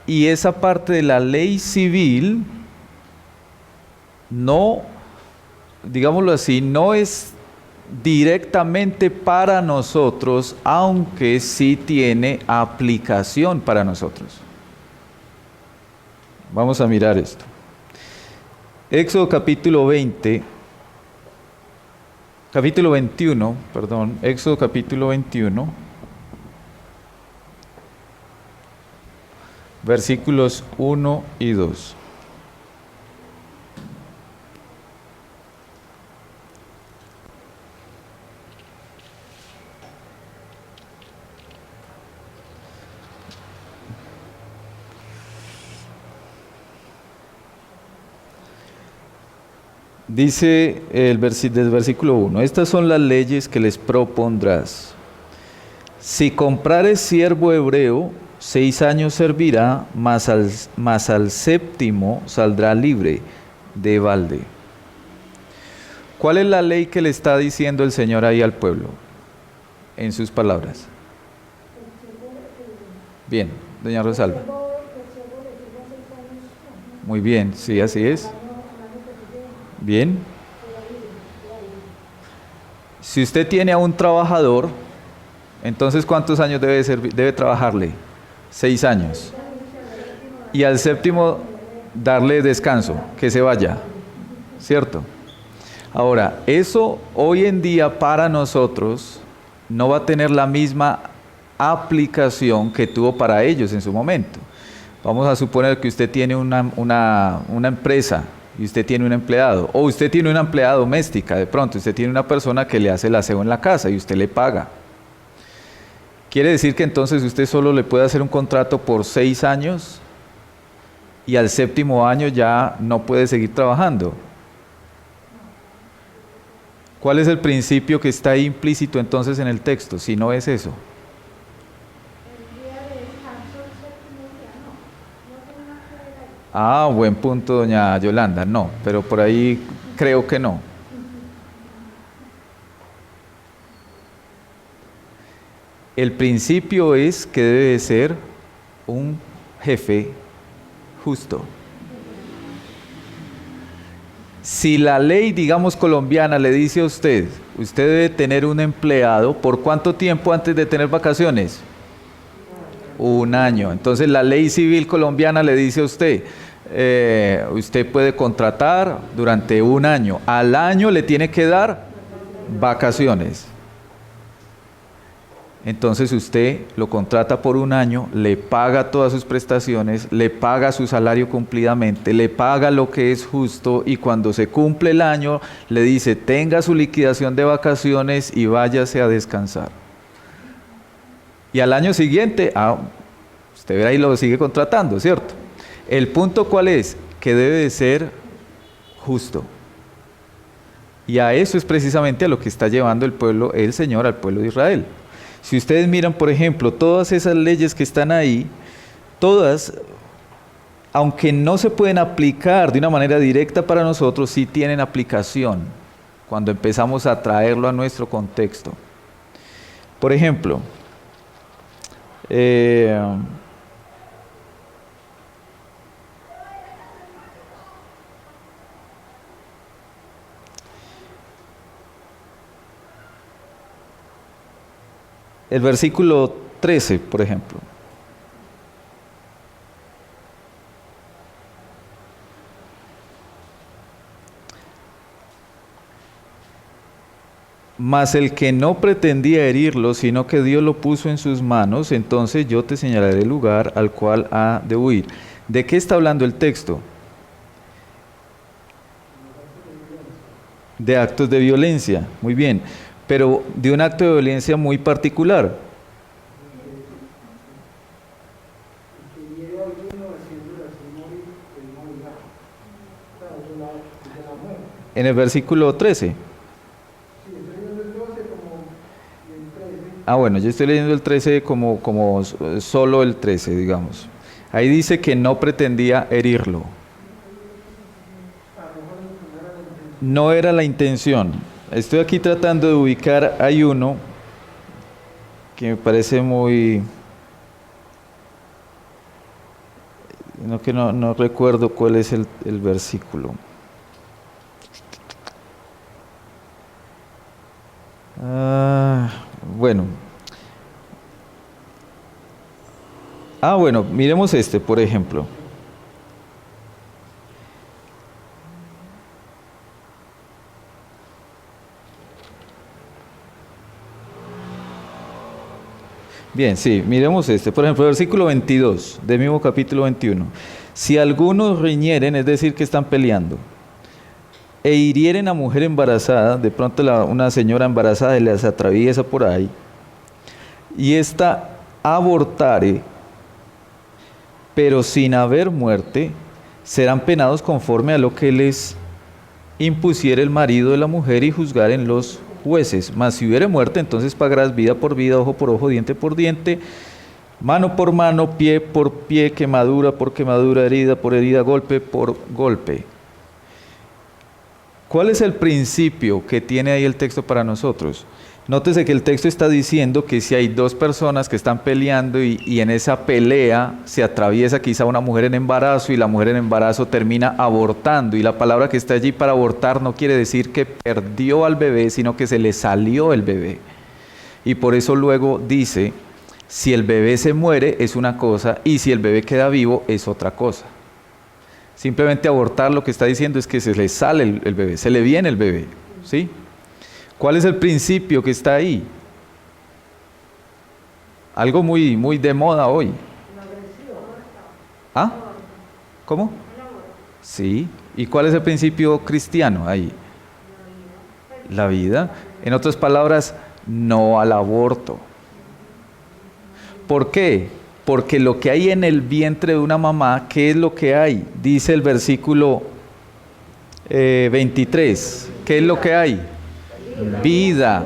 Y esa parte de la ley civil no, digámoslo así, no es directamente para nosotros, aunque sí tiene aplicación para nosotros. Vamos a mirar esto. Éxodo capítulo 21, Éxodo capítulo 21, versículos 1 y 2. Dice desde el versículo 1, estas son las leyes que les propondrás. Si comprares siervo hebreo, 6 años servirá, mas al séptimo saldrá libre de balde. ¿Cuál es la ley que le está diciendo el Señor ahí al pueblo? En sus palabras. Bien, doña Rosalba. Muy bien, sí, así es. Bien. Si usted tiene a un trabajador, entonces ¿cuántos años debe trabajarle? 6 años. Y al séptimo darle descanso, que se vaya, ¿cierto? Ahora, eso hoy en día para nosotros no va a tener la misma aplicación que tuvo para ellos en su momento. Vamos a suponer que usted tiene una empresa y usted tiene un empleado, o usted tiene una empleada doméstica, de pronto usted tiene una persona que le hace el aseo en la casa y usted le paga. ¿Quiere decir que entonces usted solo le puede hacer un contrato por 6 años y al séptimo año ya no puede seguir trabajando? ¿Cuál es el principio que está ahí implícito entonces en el texto, si no es eso? Ah, buen punto, doña Yolanda. No, pero por ahí creo que no. El principio es que debe de ser un jefe justo. Si la ley, digamos, colombiana le dice a usted, usted debe tener un empleado, ¿por cuánto tiempo antes de tener vacaciones? 1 año. Entonces la ley civil colombiana le dice a usted, usted puede contratar durante 1 año. Al año le tiene que dar vacaciones. Entonces usted lo contrata por 1 año, le paga todas sus prestaciones, le paga su salario cumplidamente, le paga lo que es justo y cuando se cumple el año le dice tenga su liquidación de vacaciones y váyase a descansar. Y al año siguiente, usted verá y lo sigue contratando, ¿cierto? El punto ¿cuál es? Que debe de ser justo. Y a eso es precisamente a lo que está llevando el Señor al pueblo de Israel. Si ustedes miran, por ejemplo, todas esas leyes que están ahí, todas, aunque no se pueden aplicar de una manera directa para nosotros, sí tienen aplicación cuando empezamos a traerlo a nuestro contexto. Por ejemplo, el versículo 13, por ejemplo. Mas el que no pretendía herirlo, sino que Dios lo puso en sus manos, entonces yo te señalaré el lugar al cual ha de huir. ¿De qué está hablando el texto? De actos de violencia, muy bien, pero de un acto de violencia muy particular. En el versículo 13. Bueno, yo estoy leyendo el 13 como solo el 13, digamos. Ahí dice que no pretendía herirlo. No era la intención. Estoy aquí tratando de ubicar, hay uno que me parece muy... No recuerdo cuál es el versículo. Bueno. Bueno, miremos este, por ejemplo. Bien, sí, miremos este. Por ejemplo, versículo 22 del mismo capítulo 21. Si algunos riñeren, es decir, que están peleando, e hirieren a mujer embarazada, de pronto una señora embarazada y les atraviesa por ahí, y ésta abortare, pero sin haber muerte, serán penados conforme a lo que les impusiere el marido de la mujer y juzgaren los jueces. Mas si hubiere muerte, entonces pagarás vida por vida, ojo por ojo, diente por diente, mano por mano, pie por pie, quemadura por quemadura, herida por herida, golpe por golpe. ¿Cuál es el principio que tiene ahí el texto para nosotros? Nótese que el texto está diciendo que si hay dos personas que están peleando y en esa pelea se atraviesa quizá una mujer en embarazo y la mujer en embarazo termina abortando, y la palabra que está allí para abortar no quiere decir que perdió al bebé, sino que se le salió el bebé. Y por eso luego dice, si el bebé se muere es una cosa y si el bebé queda vivo es otra cosa. Simplemente abortar lo que está diciendo es que se le sale el bebé, se le viene el bebé, ¿sí? ¿Cuál es el principio que está ahí? Algo muy, muy de moda hoy. ¿Ah? ¿Cómo? Sí. ¿Y cuál es el principio cristiano ahí? La vida. En otras palabras, no al aborto. ¿Por qué? Porque lo que hay en el vientre de una mamá, ¿qué es lo que hay? Dice el versículo 23. ¿Qué es lo que hay? Vida.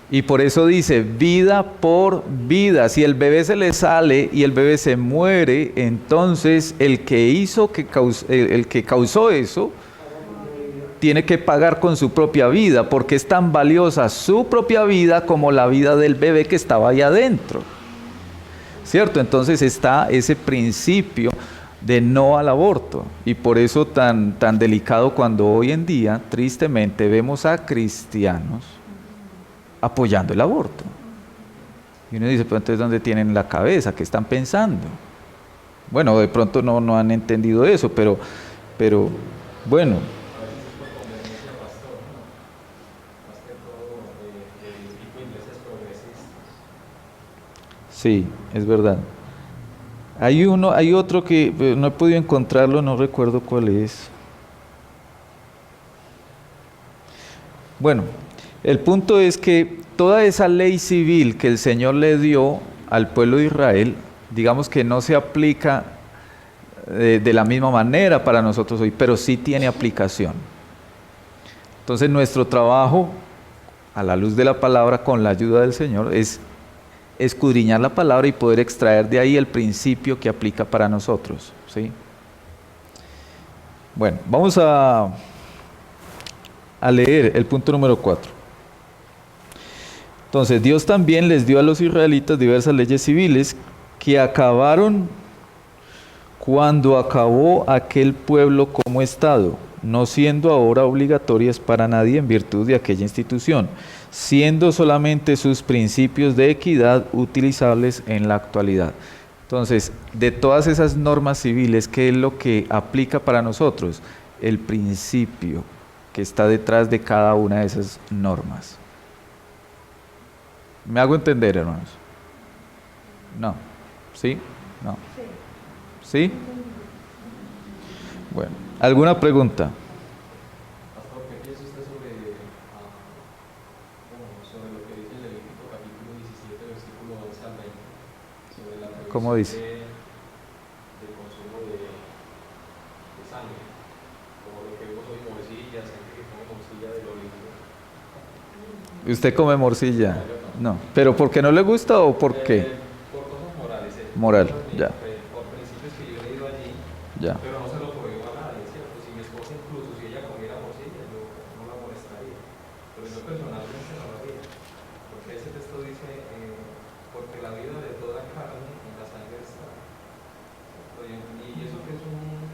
Y por eso dice, vida por vida. Si el bebé se le sale y el bebé se muere, entonces el que causó eso, tiene que pagar con su propia vida, porque es tan valiosa su propia vida como la vida del bebé que estaba ahí adentro. ¿Cierto? Entonces está ese principio de no al aborto, y por eso tan delicado cuando hoy en día, tristemente, vemos a cristianos apoyando el aborto. Y uno dice, pero entonces ¿dónde tienen la cabeza? ¿Qué están pensando? Bueno, de pronto no han entendido eso, pero bueno. Sí, es verdad. Hay otro que no he podido encontrarlo, no recuerdo cuál es. Bueno, el punto es que toda esa ley civil que el Señor le dio al pueblo de Israel, digamos que no se aplica de la misma manera para nosotros hoy, pero sí tiene aplicación. Entonces nuestro trabajo, a la luz de la palabra, con la ayuda del Señor, es escudriñar la palabra y poder extraer de ahí el principio que aplica para nosotros, ¿sí? Bueno, vamos a leer el punto número 4. Entonces, Dios también les dio a los israelitas diversas leyes civiles que acabaron cuando acabó aquel pueblo como Estado, no siendo ahora obligatorias para nadie en virtud de aquella institución, siendo solamente sus principios de equidad utilizables en la actualidad. Entonces, de todas esas normas civiles, ¿qué es lo que aplica para nosotros? El principio que está detrás de cada una de esas normas. ¿Me hago entender, hermanos? No. ¿Sí? No. ¿Sí? Bueno, ¿alguna pregunta? Pastor, ¿qué piensa usted sobre lo que dice el Levítico capítulo 17, versículo 11 al 20? Sobre la prohibición ¿Cómo dice? del consumo de sangre, como lo que vemos hoy, morcillas, gente que come morcilla de lo lindo. ¿Usted come morcilla? No. ¿Pero porque no le gusta o por qué? Por cosas morales. Moral, ya. Por principios que yo he leído allí, Ya. pero no se lo prohíbo a nadie, ¿cierto? Si mi esposa incluso, si ella comiera morcilla, yo no la molestaría. Pero yo personalmente no lo haría. Porque ese texto dice, porque la vida de toda carne en la sangre está. Y eso que es un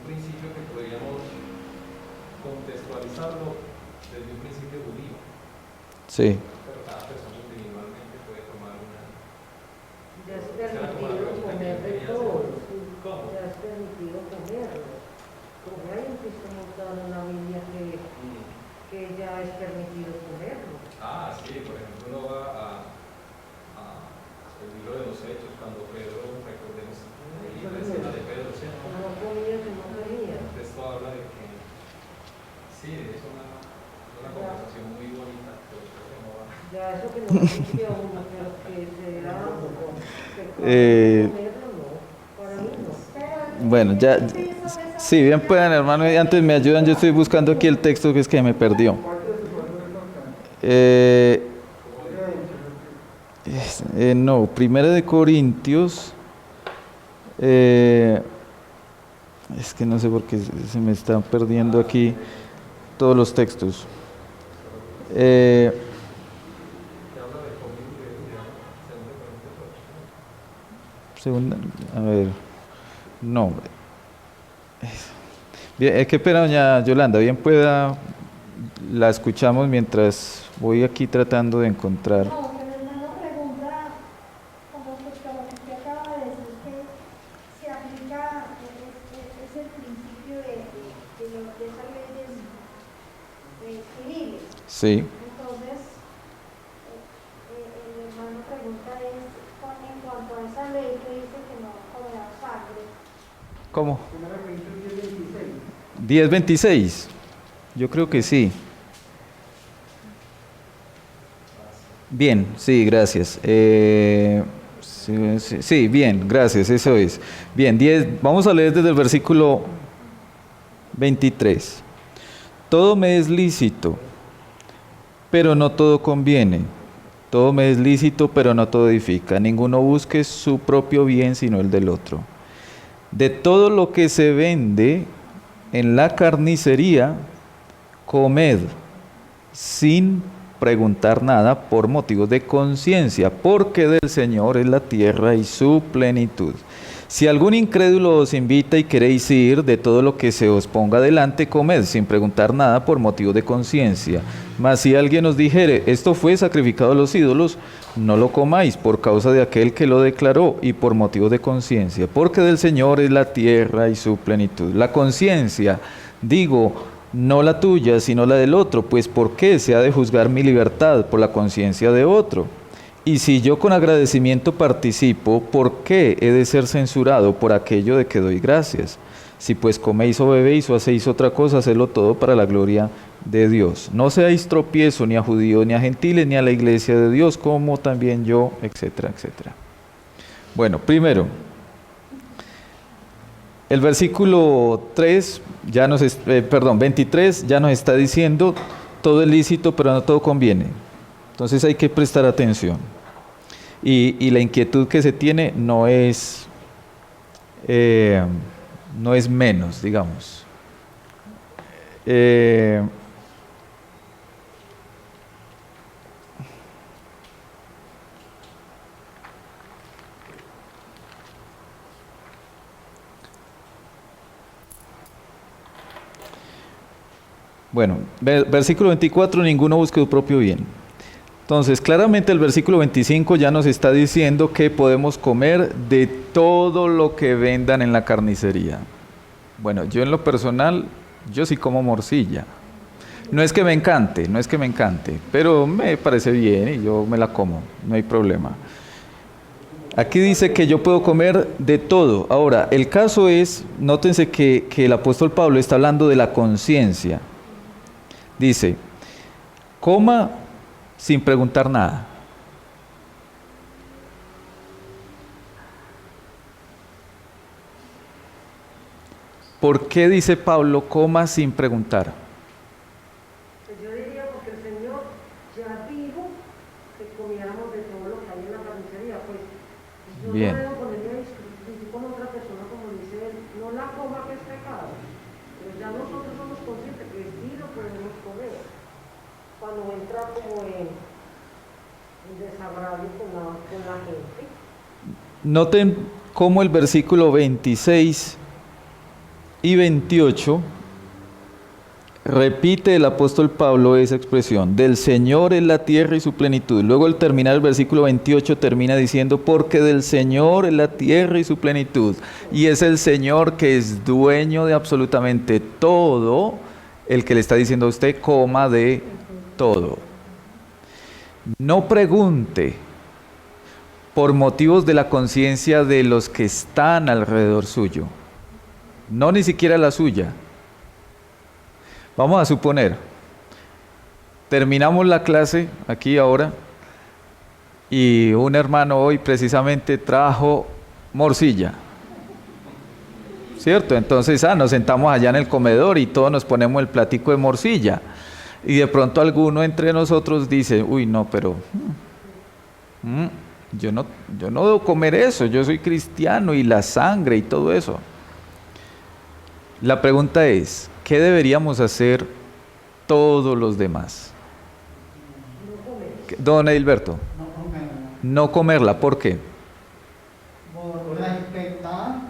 principio que podríamos contextualizarlo desde un principio judío. Sí. Pero cada persona individualmente puede tomar una. Ya es permitido comer de todo. Ya es permitido comerlo. Como hay un texto mostrado en la Biblia que ya es permitido comerlo. Ah, sí, por ejemplo, uno va al libro de los Hechos, cuando Pedro, recordemos la escena de Pedro, ¿cierto? No comía, no quería. El texto habla de que, sí, es una conversación muy bonita, pero creo que no va. Ya eso que no existe a uno, pero que sea comerlo, no, para mí no. Bueno, ya Sí, bien puedan, hermano, y antes me ayudan, yo estoy buscando aquí el texto que es que me perdió. No, Primera de Corintios, es que no sé por qué se me están perdiendo aquí todos los textos. Segunda, a ver, no. Bien, qué pena, doña Yolanda, bien pueda, la escuchamos mientras voy aquí tratando de encontrar. No, que mi hermano pregunta con respecto a lo que usted acaba de decir, que se aplica, es el principio de esas leyes civiles. Sí. Entonces, el hermano pregunta es, en cuanto a esa ley que dice que no comerá sangre. ¿Cómo? 10:26. Yo creo que sí. Bien, sí, gracias. Sí, bien, gracias, eso es. Bien, vamos a leer desde el versículo 23. Todo me es lícito, pero no todo conviene. Todo me es lícito, pero no todo edifica. Ninguno busque su propio bien, sino el del otro. De todo lo que se vende en la carnicería, comed sin preguntar nada por motivos de conciencia, porque del Señor es la tierra y su plenitud. Si algún incrédulo os invita y queréis ir, de todo lo que se os ponga delante, comed sin preguntar nada por motivos de conciencia. Mas si alguien os dijere, esto fue sacrificado a los ídolos, no lo comáis por causa de aquel que lo declaró y por motivos de conciencia, porque del Señor es la tierra y su plenitud. La conciencia, digo, no la tuya, sino la del otro, pues ¿por qué se ha de juzgar mi libertad por la conciencia de otro? Y si yo con agradecimiento participo, ¿por qué he de ser censurado por aquello de que doy gracias? Si pues coméis o bebéis o hacéis otra cosa, hacedlo todo para la gloria de Dios. No seáis tropiezo ni a judíos, ni a gentiles, ni a la iglesia de Dios, como también yo, etcétera, etcétera. Bueno, primero, el versículo 23 ya nos está diciendo, todo es lícito, pero no todo conviene. Entonces hay que prestar atención. Y la inquietud que se tiene no es menos, digamos. Bueno, versículo 24, ninguno busque su propio bien. Entonces, claramente el versículo 25 ya nos está diciendo que podemos comer de todo lo que vendan en la carnicería. Bueno, yo en lo personal, yo sí como morcilla. No es que me encante, pero me parece bien y yo me la como, no hay problema. Aquí dice que yo puedo comer de todo. Ahora, el caso es, nótense que el apóstol Pablo está hablando de la conciencia. Dice, coma sin preguntar nada. ¿Por qué dice Pablo, coma sin preguntar? Pues yo diría porque el Señor ya dijo que comiéramos de todo lo que hay en la carnicería. Pues yo Bien. no debo ponerme a discutir con otra persona como dice él, no la coma que es pecado. Pero ya nosotros somos conscientes que sí lo podemos comer. Cuando entra como en desagravio con la gente. Noten cómo el versículo 26 y 28 repite el apóstol Pablo esa expresión, del Señor es la tierra y su plenitud. Luego al terminar el versículo 28 termina diciendo, porque del Señor es la tierra y su plenitud. Y es el Señor que es dueño de absolutamente todo, el que le está diciendo a usted, coma de todo. No pregunte por motivos de la conciencia de los que están alrededor suyo, no ni siquiera la suya. Vamos a suponer, terminamos la clase aquí ahora y un hermano hoy precisamente trajo morcilla. ¿cierto? Entonces, nos sentamos allá en el comedor y todos nos ponemos el platico de morcilla. Y de pronto alguno entre nosotros dice, uy, no, pero yo no debo comer eso, yo soy cristiano y la sangre y todo eso. La pregunta es, ¿qué deberíamos hacer todos los demás? Don Edilberto, no comerla, ¿por qué? Por respetar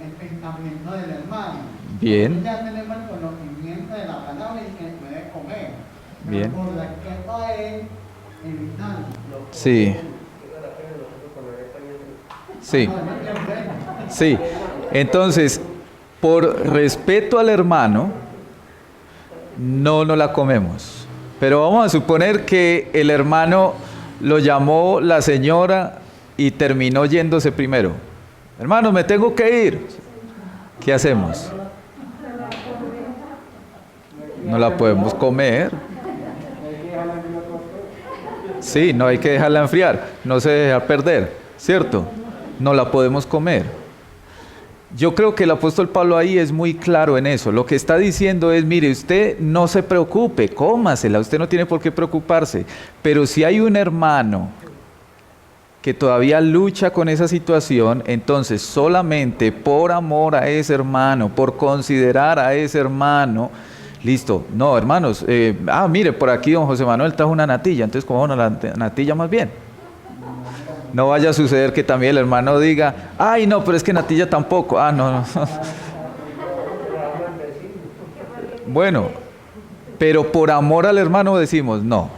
el pensamiento del hermano. Bien. Ya tenemos el conocimiento de la palabra y que puede comer. Bien. Pero por respeto a él, evitarlo. Sí. Sí. Sí. Entonces, por respeto al hermano, no nos la comemos. Pero vamos a suponer que el hermano lo llamó la señora y terminó yéndose primero. Hermano, me tengo que ir. ¿Qué hacemos? No la podemos comer. Sí, no hay que dejarla enfriar, no se deja perder, ¿cierto? No la podemos comer. Yo creo que el apóstol Pablo ahí es muy claro en eso. Lo que está diciendo es, mire, usted no se preocupe, cómasela, usted no tiene por qué preocuparse. Pero si hay un hermano que todavía lucha con esa situación, entonces solamente por amor a ese hermano, por considerar a ese hermano, listo. No, hermanos, mire, por aquí don José Manuel trajo una natilla, entonces comamos la natilla más bien. No vaya a suceder que también el hermano diga, ay no, pero es que natilla tampoco. No. Bueno, pero por amor al hermano decimos no.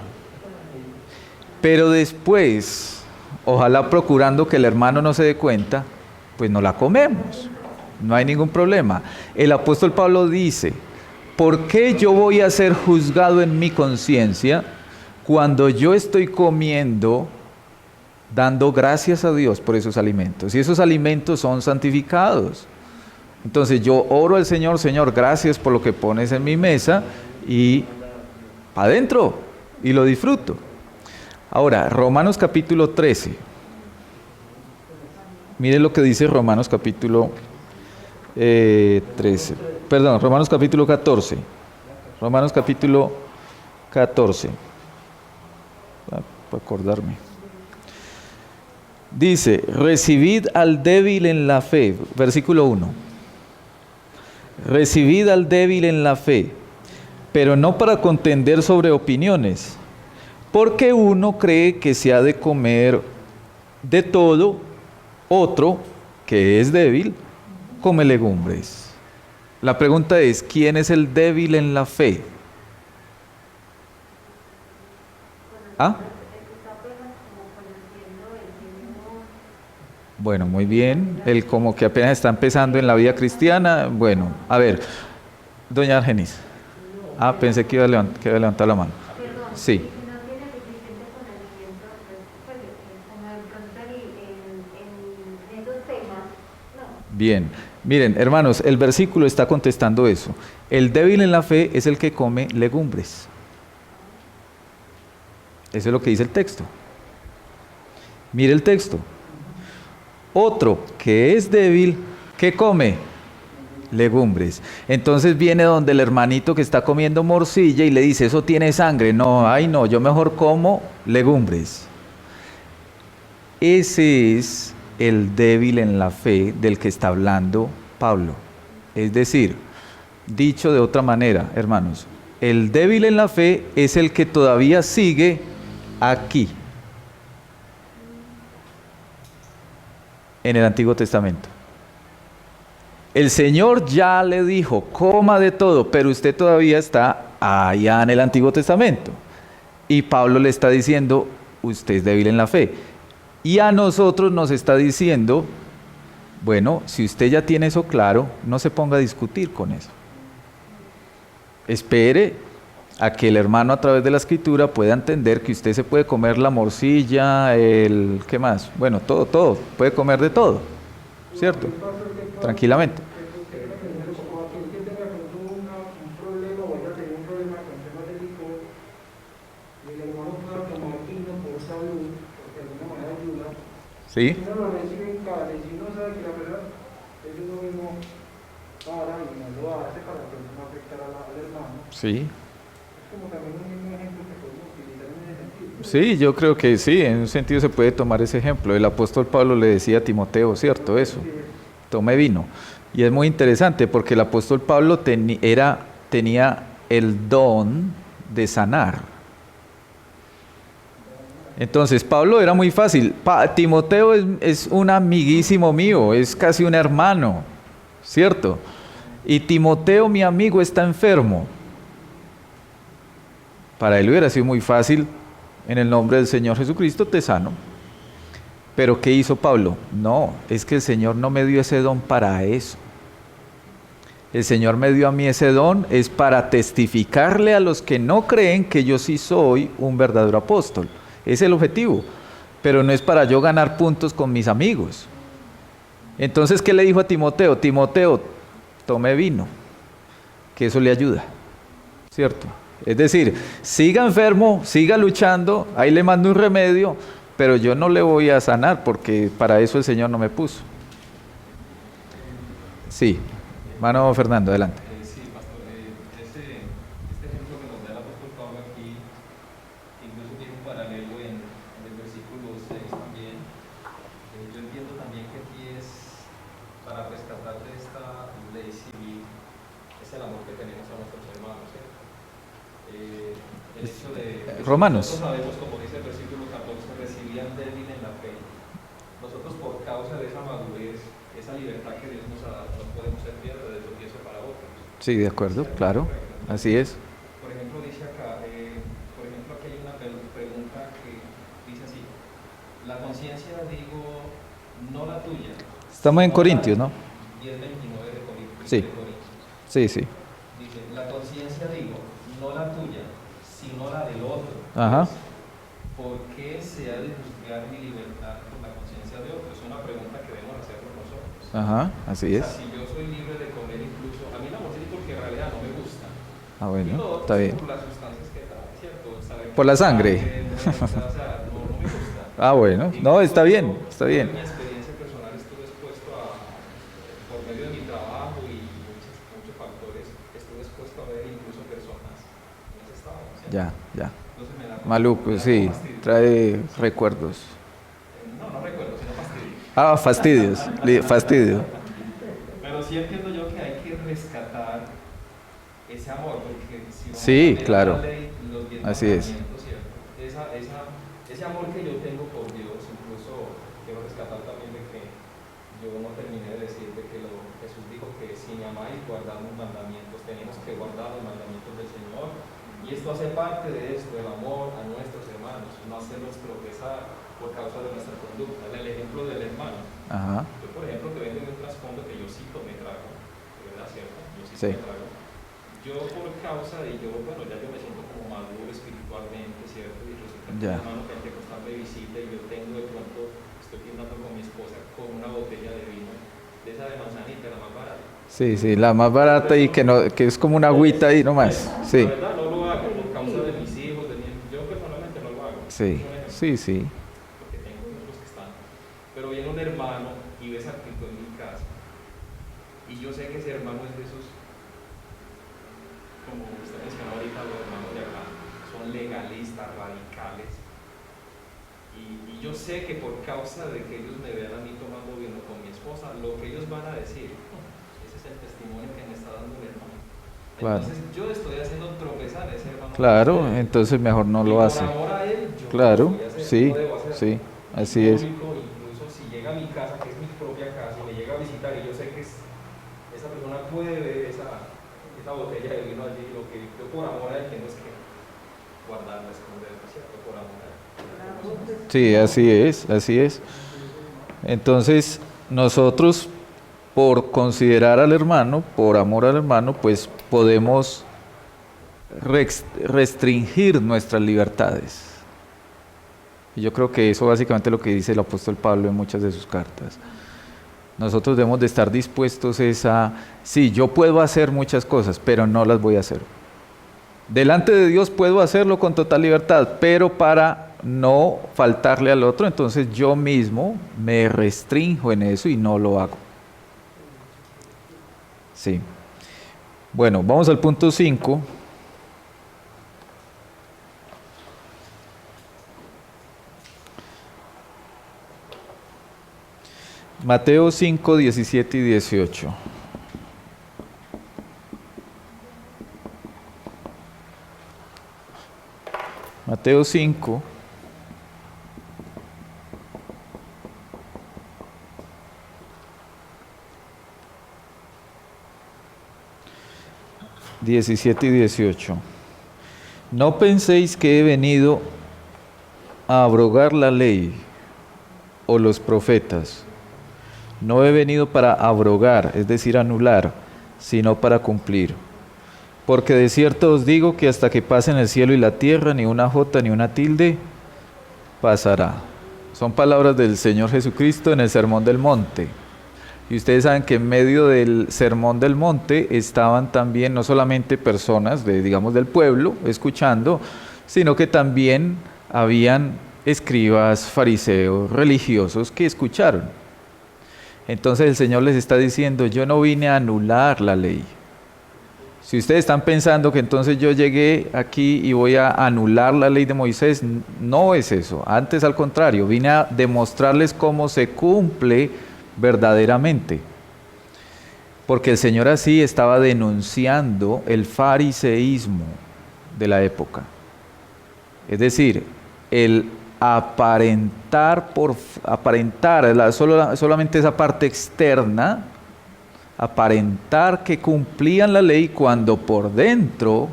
Pero después, ojalá procurando que el hermano no se dé cuenta, pues no la comemos. No hay ningún problema. El apóstol Pablo dice, ¿por qué yo voy a ser juzgado en mi conciencia cuando yo estoy comiendo, dando gracias a Dios por esos alimentos? Y esos alimentos son santificados. Entonces yo oro al Señor, Señor, gracias por lo que pones en mi mesa y adentro, y lo disfruto. Ahora, Romanos capítulo 13. Mire lo que dice Romanos capítulo 13. Perdón, Romanos capítulo 14. Romanos capítulo 14. Para acordarme. Dice, recibid al débil en la fe. Versículo 1. Recibid al débil en la fe, pero no para contender sobre opiniones, porque uno cree que se ha de comer de todo, otro, que es débil, come legumbres. La pregunta es, ¿quién es el débil en la fe? Bueno, muy bien. Él como que apenas está empezando en la vida cristiana. Bueno, a ver, doña Argenis. Pensé que iba a levantar la mano. Sí. Bien, miren, hermanos, el versículo está contestando eso. El débil en la fe es el que come legumbres. Eso es lo que dice el texto. Mire el texto. Otro que es débil, ¿qué come? Legumbres. Entonces viene donde el hermanito que está comiendo morcilla y le dice, eso tiene sangre. No, no, yo mejor como legumbres. Ese es el débil en la fe del que está hablando Pablo. Es decir, dicho de otra manera, hermanos, el débil en la fe es el que todavía sigue aquí, en el Antiguo Testamento. El Señor ya le dijo, coma de todo, pero usted todavía está allá en el Antiguo Testamento. Y Pablo le está diciendo, usted es débil en la fe. Y a nosotros nos está diciendo, bueno, si usted ya tiene eso claro, no se ponga a discutir con eso. Espere a que el hermano a través de la escritura pueda entender que usted se puede comer la morcilla, ¿qué más? Bueno, todo, puede comer de todo, ¿cierto? Tranquilamente. Si ¿Sí? uno lo recibe en casa y si uno Sí. Como también un mismo ejemplo que podemos utilizar en ese sentido. Sí, yo creo que sí, en un sentido se puede tomar ese ejemplo. El apóstol Pablo le decía a Timoteo, ¿cierto? Eso, tome vino. Y es muy interesante porque el apóstol Pablo tenía el don de sanar. Entonces, Pablo era muy fácil. Timoteo es un amiguísimo mío, es casi un hermano, ¿cierto? Y Timoteo, mi amigo, está enfermo. Para él hubiera sido muy fácil, en el nombre del Señor Jesucristo te sano. Pero ¿qué hizo Pablo? No, es que el Señor no me dio ese don para eso. El Señor me dio a mí ese don es para testificarle a los que no creen que yo sí soy un verdadero apóstol. Es el objetivo, pero no es para yo ganar puntos con mis amigos. Entonces, ¿qué le dijo a Timoteo? Timoteo, tome vino, que eso le ayuda, ¿cierto? Es decir, siga enfermo, siga luchando, ahí le mando un remedio, pero yo no le voy a sanar porque para eso el Señor no me puso. Sí, hermano Fernando, adelante. Sí, pastor, este ejemplo que nos da el apóstol Pablo aquí, incluso tiene un paralelo en el versículo 6 también. Yo entiendo también que aquí es para rescatar de esta ley civil, es el amor que tenemos a nuestros hermanos, ¿cierto? El hecho de Romanos. nosotros sabemos, como dice el versículo 14, recibían débil en la fe. Nosotros, por causa de esa madurez, esa libertad que Dios nos ha dado, no podemos ser piedra de tropiezo para otros. Sí, de acuerdo, ¿Cierto? claro, así es. Por ejemplo, dice acá, por ejemplo, aquí hay una pregunta que dice así: la conciencia, digo, no la tuya. Estamos en sino Corintios, la- ¿no? 10:29 de Corintios. Sí. de Corintios. Sí, sí. Dice, la conciencia, digo, no la tuya, sino la del otro. Ajá. ¿Por qué se ha de juzgar mi libertad por la conciencia de otro? Es una pregunta que debemos hacernos nosotros. Ajá, así O es. sea, si yo soy libre de comer incluso, a mí la morcilla porque en realidad no me gusta. Ah, Y lo bueno, otro está es bien. por las sustancias que trae, ¿cierto? Saber Por la sangre. o sea, no me gusta. Ah, bueno, no, está bien, está bien. En mi experiencia personal estuve expuesto a, por medio de mi trabajo y muchos factores, estuve expuesto a ver incluso personas en ese estado, ¿cierto? Ya. Entonces me da Maluco, me da sí, fastidio. trae recuerdos. No recuerdo, sino fastidio. Ah, fastidios, fastidio. Pero sí entiendo yo que hay que rescatar ese amor, porque si vamos Sí, a leer claro. la ley, los 10 Así es. mandamientos, ¿cierto? Ese amor que yo tengo por Dios, incluso quiero rescatar también de que yo no terminé de decir de que Jesús dijo que si me amáis, guardad mis mandamientos, tenemos que guardar los mandamientos del Señor, y esto hace parte de esto, el amor a nuestros hermanos, no hacerlos tropezar por causa de nuestra conducta. El ejemplo del hermano. Ajá, Yo, por ejemplo, que vengo de un trasfondo que yo sí tomé trago, de verdad, ¿cierto? Yo sí Sí. tomé trago. Yo por causa de bueno, ya yo me siento como maduro espiritualmente, ¿cierto? Y resulta que Ya. mi hermano pentecostal me visita y yo tengo de pronto, estoy brindando con mi esposa con una botella de vino, de esa de manzanita, la más barata. sí, la más barata y que es como una agüita ahí nomás. Sí, La verdad no lo hago por causa de mis hijos, yo personalmente no lo hago. sí, Es un ejemplo. sí. Porque tengo hijos que están. Pero viene un hermano y ve esa actitud en mi casa. Y yo sé que ese hermano es Jesús. Como usted mencionó ahorita, los hermanos de acá son legalistas, radicales. Y yo sé que por causa de que ellos me vean a mí tomando vino con mi esposa, lo que ellos van a decir, ese es el testimonio que me está dando el hermano. Claro. Entonces yo estoy haciendo tropezar a ese hermano. Claro, entonces mejor no lo hace. Y por amor a él, yo Claro, lo voy a hacer, sí, no debo hacerlo. sí, así Y es. público, incluso si llega a mi casa, que es mi propia casa, y me llega a visitar y yo sé que esa persona puede ver esa botella de vino allí, lo que yo por amor a él tengo es que guardarla, esconderla, ¿cierto? Por amor a él. Sí, así es. Entonces, nosotros, por considerar al hermano, por amor al hermano, pues podemos restringir nuestras libertades. Y yo creo que eso básicamente es lo que dice el apóstol Pablo en muchas de sus cartas. Nosotros debemos de estar dispuestos sí, yo puedo hacer muchas cosas, pero no las voy a hacer. Delante de Dios puedo hacerlo con total libertad, pero para no faltarle al otro, entonces yo mismo me restrinjo en eso y no lo hago. Sí. Bueno, vamos al punto 5. Mateo 5, 17 y 18. Mateo 5. ...17 y 18... No penséis que he venido a abrogar la ley o los profetas. No he venido para abrogar, es decir, anular, sino para cumplir. Porque de cierto os digo que hasta que pasen el cielo y la tierra, ni una jota ni una tilde pasará. Son palabras del Señor Jesucristo en el Sermón del Monte. Y ustedes saben que en medio del Sermón del Monte estaban también no solamente personas del pueblo escuchando, sino que también habían escribas, fariseos, religiosos que escucharon. Entonces el Señor les está diciendo, yo no vine a anular la ley. Si ustedes están pensando que entonces yo llegué aquí y voy a anular la ley de Moisés, no es eso. Antes, al contrario, vine a demostrarles cómo se cumple verdaderamente. Porque el Señor así estaba denunciando el fariseísmo de la época. Es decir, el aparentar, solamente esa parte externa, aparentar que cumplían la ley cuando por dentro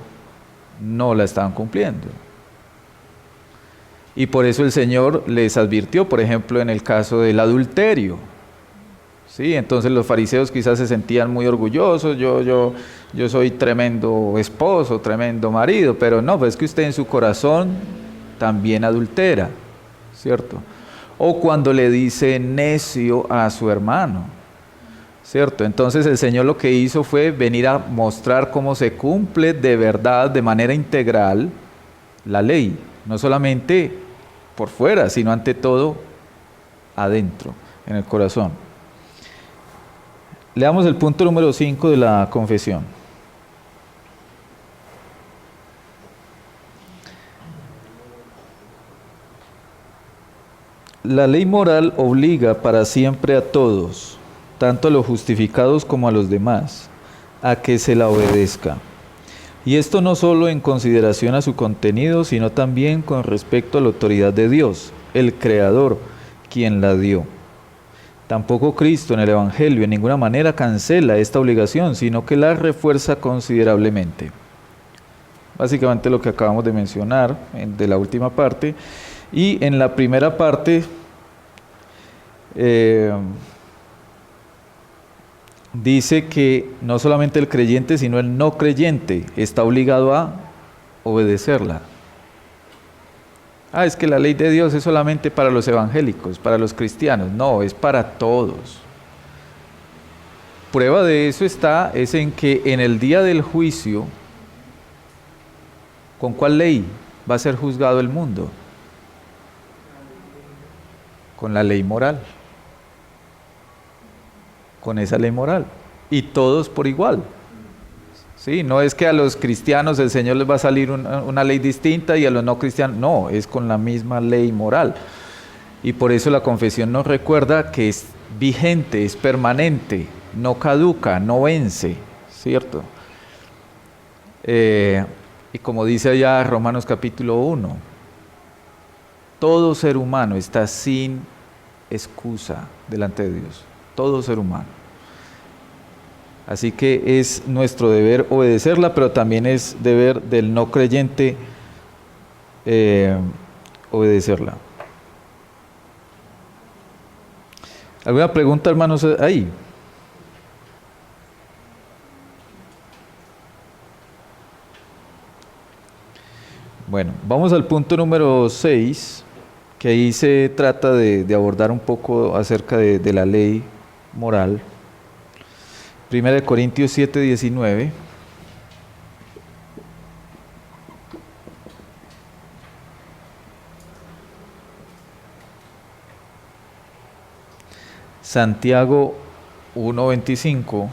no la estaban cumpliendo. Y por eso el Señor les advirtió, por ejemplo, en el caso del adulterio. Sí, entonces los fariseos quizás se sentían muy orgullosos, yo soy tremendo esposo, tremendo marido, pero no, pues es que usted en su corazón también adultera, ¿cierto? O cuando le dice necio a su hermano, ¿cierto? Entonces el Señor lo que hizo fue venir a mostrar cómo se cumple de verdad, de manera integral, la ley, no solamente por fuera, sino ante todo adentro, en el corazón. Leamos el punto número 5 de la confesión. La ley moral obliga para siempre a todos, tanto a los justificados como a los demás, a que se la obedezca. Y esto no solo en consideración a su contenido, sino también con respecto a la autoridad de Dios, el Creador, quien la dio. Tampoco Cristo en el Evangelio en ninguna manera cancela esta obligación, sino que la refuerza considerablemente. Básicamente lo que acabamos de mencionar de la última parte. Y en la primera parte dice que no solamente el creyente, sino el no creyente está obligado a obedecerla. Es que la ley de Dios es solamente para los evangélicos, para los cristianos. No, es para todos. Prueba de eso es en que en el día del juicio, ¿con cuál ley va a ser juzgado el mundo? Con la ley moral. Con esa ley moral. Y todos por igual. Sí, no es que a los cristianos el Señor les va a salir una ley distinta y a los no cristianos, no, es con la misma ley moral. Y por eso la confesión nos recuerda que es vigente, es permanente, no caduca, no vence, ¿cierto? Y como dice allá Romanos capítulo 1, todo ser humano está sin excusa delante de Dios, todo ser humano. Así que es nuestro deber obedecerla, pero también es deber del no creyente obedecerla. ¿Alguna pregunta, hermanos, ahí? Bueno, vamos al punto número 6, que ahí se trata de abordar un poco acerca de la ley moral. 1 Corintios 7, 19. Santiago 1, 25.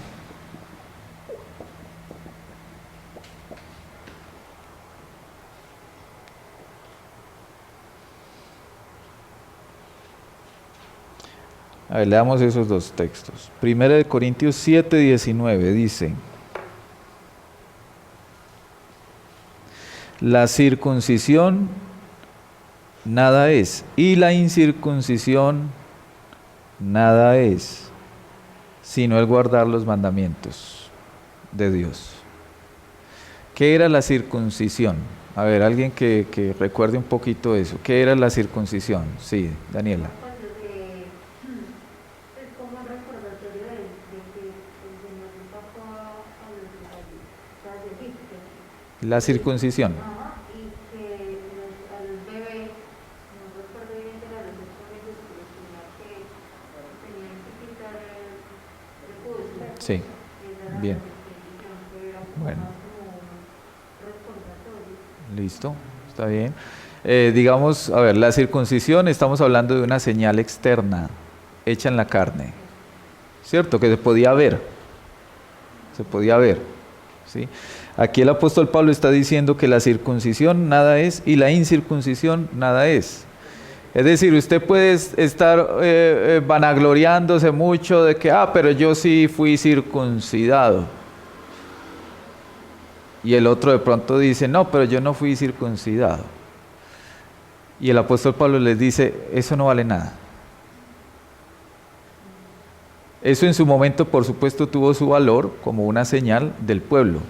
A ver, leamos esos dos textos. Primera de Corintios 7:19 dice: la circuncisión nada es, y la incircuncisión nada es, sino el guardar los mandamientos de Dios. ¿Qué era la circuncisión? A ver, alguien que recuerde un poquito eso. ¿Qué era la circuncisión? Sí, Daniela. Es como un recordatorio de que el Señor nos sacó a los israelitas de Egipto. La circuncisión. Ajá, y que a los bebés, no recuerdo bien de la recepción de ellos, pero tenían que quitar el pulso. Sí, Esa era bien. la circuncisión, que era como Bueno. más como un recordatorio. Listo, está bien. Digamos, a ver, la circuncisión, estamos hablando de una señal externa, hecha en la carne, ¿cierto? Que se podía ver, ¿sí? Aquí el apóstol Pablo está diciendo que la circuncisión nada es y la incircuncisión nada es. Es decir, usted puede estar vanagloriándose mucho de que, pero yo sí fui circuncidado. Y el otro de pronto dice, no, pero yo no fui circuncidado. Y el apóstol Pablo les dice, eso no vale nada. Eso en su momento, por supuesto, tuvo su valor como una señal del pueblo,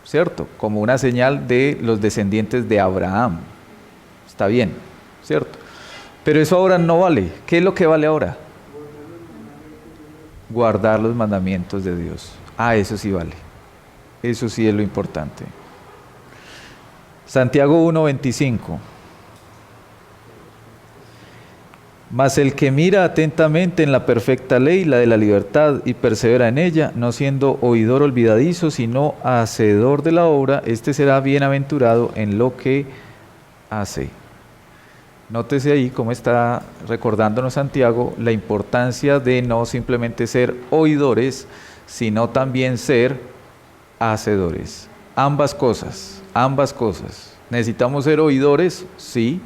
¿cierto? Como una señal de los descendientes de Abraham. Está bien, ¿cierto? Pero eso ahora no vale. ¿Qué es lo que vale ahora? Guardar los mandamientos de Dios. Eso sí vale. Eso sí es lo importante. Santiago 1:25. Mas el que mira atentamente en la perfecta ley, la de la libertad, y persevera en ella, no siendo oidor olvidadizo, sino hacedor de la obra, este será bienaventurado en lo que hace. Nótese ahí cómo está recordándonos Santiago la importancia de no simplemente ser oidores, sino también ser hacedores. Ambas cosas. Necesitamos ser oidores, sí,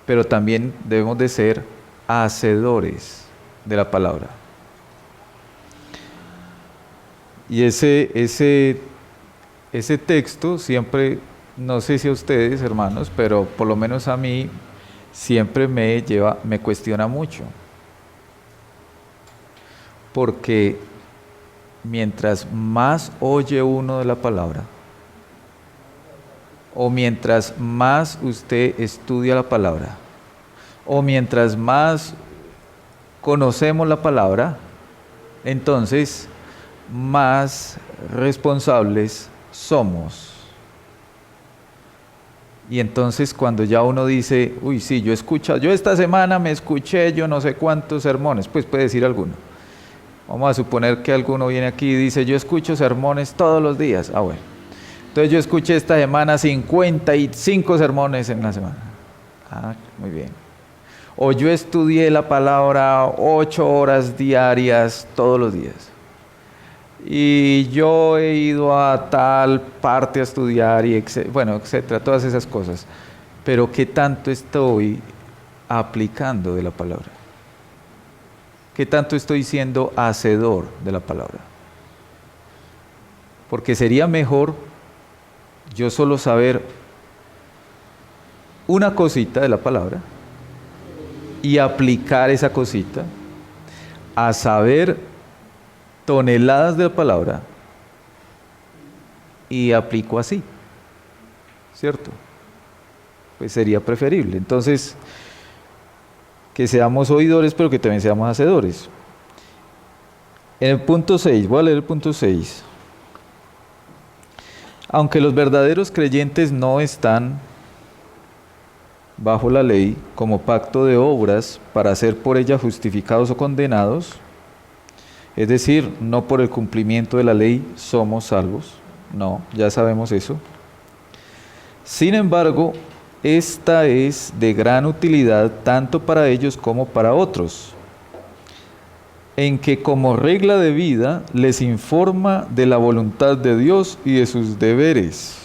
pero también debemos de ser hacedores de la palabra. Y ese texto siempre, no sé si a ustedes, hermanos, pero por lo menos a mí, siempre me cuestiona mucho. Porque mientras más oye uno de la palabra, o mientras más usted estudia la palabra, o mientras más conocemos la palabra, entonces más responsables somos. Y entonces cuando ya uno dice, uy, sí, yo esta semana me escuché yo no sé cuántos sermones, pues puede decir alguno. Vamos a suponer que alguno viene aquí y dice, yo escucho sermones todos los días. Bueno. Entonces yo escuché esta semana 55 sermones en la semana. Muy bien. O yo estudié la palabra 8 horas diarias todos los días. Y yo he ido a tal parte a estudiar, y etcétera, todas esas cosas. Pero ¿qué tanto estoy aplicando de la palabra? ¿Qué tanto estoy siendo hacedor de la palabra? Porque sería mejor yo solo saber una cosita de la palabra y aplicar esa cosita a saber toneladas de la palabra y aplico así, ¿cierto? Pues sería preferible. Entonces, que seamos oidores, pero que también seamos hacedores. En el punto 6, voy a leer el punto 6. Aunque los verdaderos creyentes no están bajo la ley como pacto de obras para ser por ella justificados o condenados, es decir, no por el cumplimiento de la ley somos salvos, no, ya sabemos eso. Sin embargo, esta es de gran utilidad tanto para ellos como para otros, en que como regla de vida les informa de la voluntad de Dios y de sus deberes.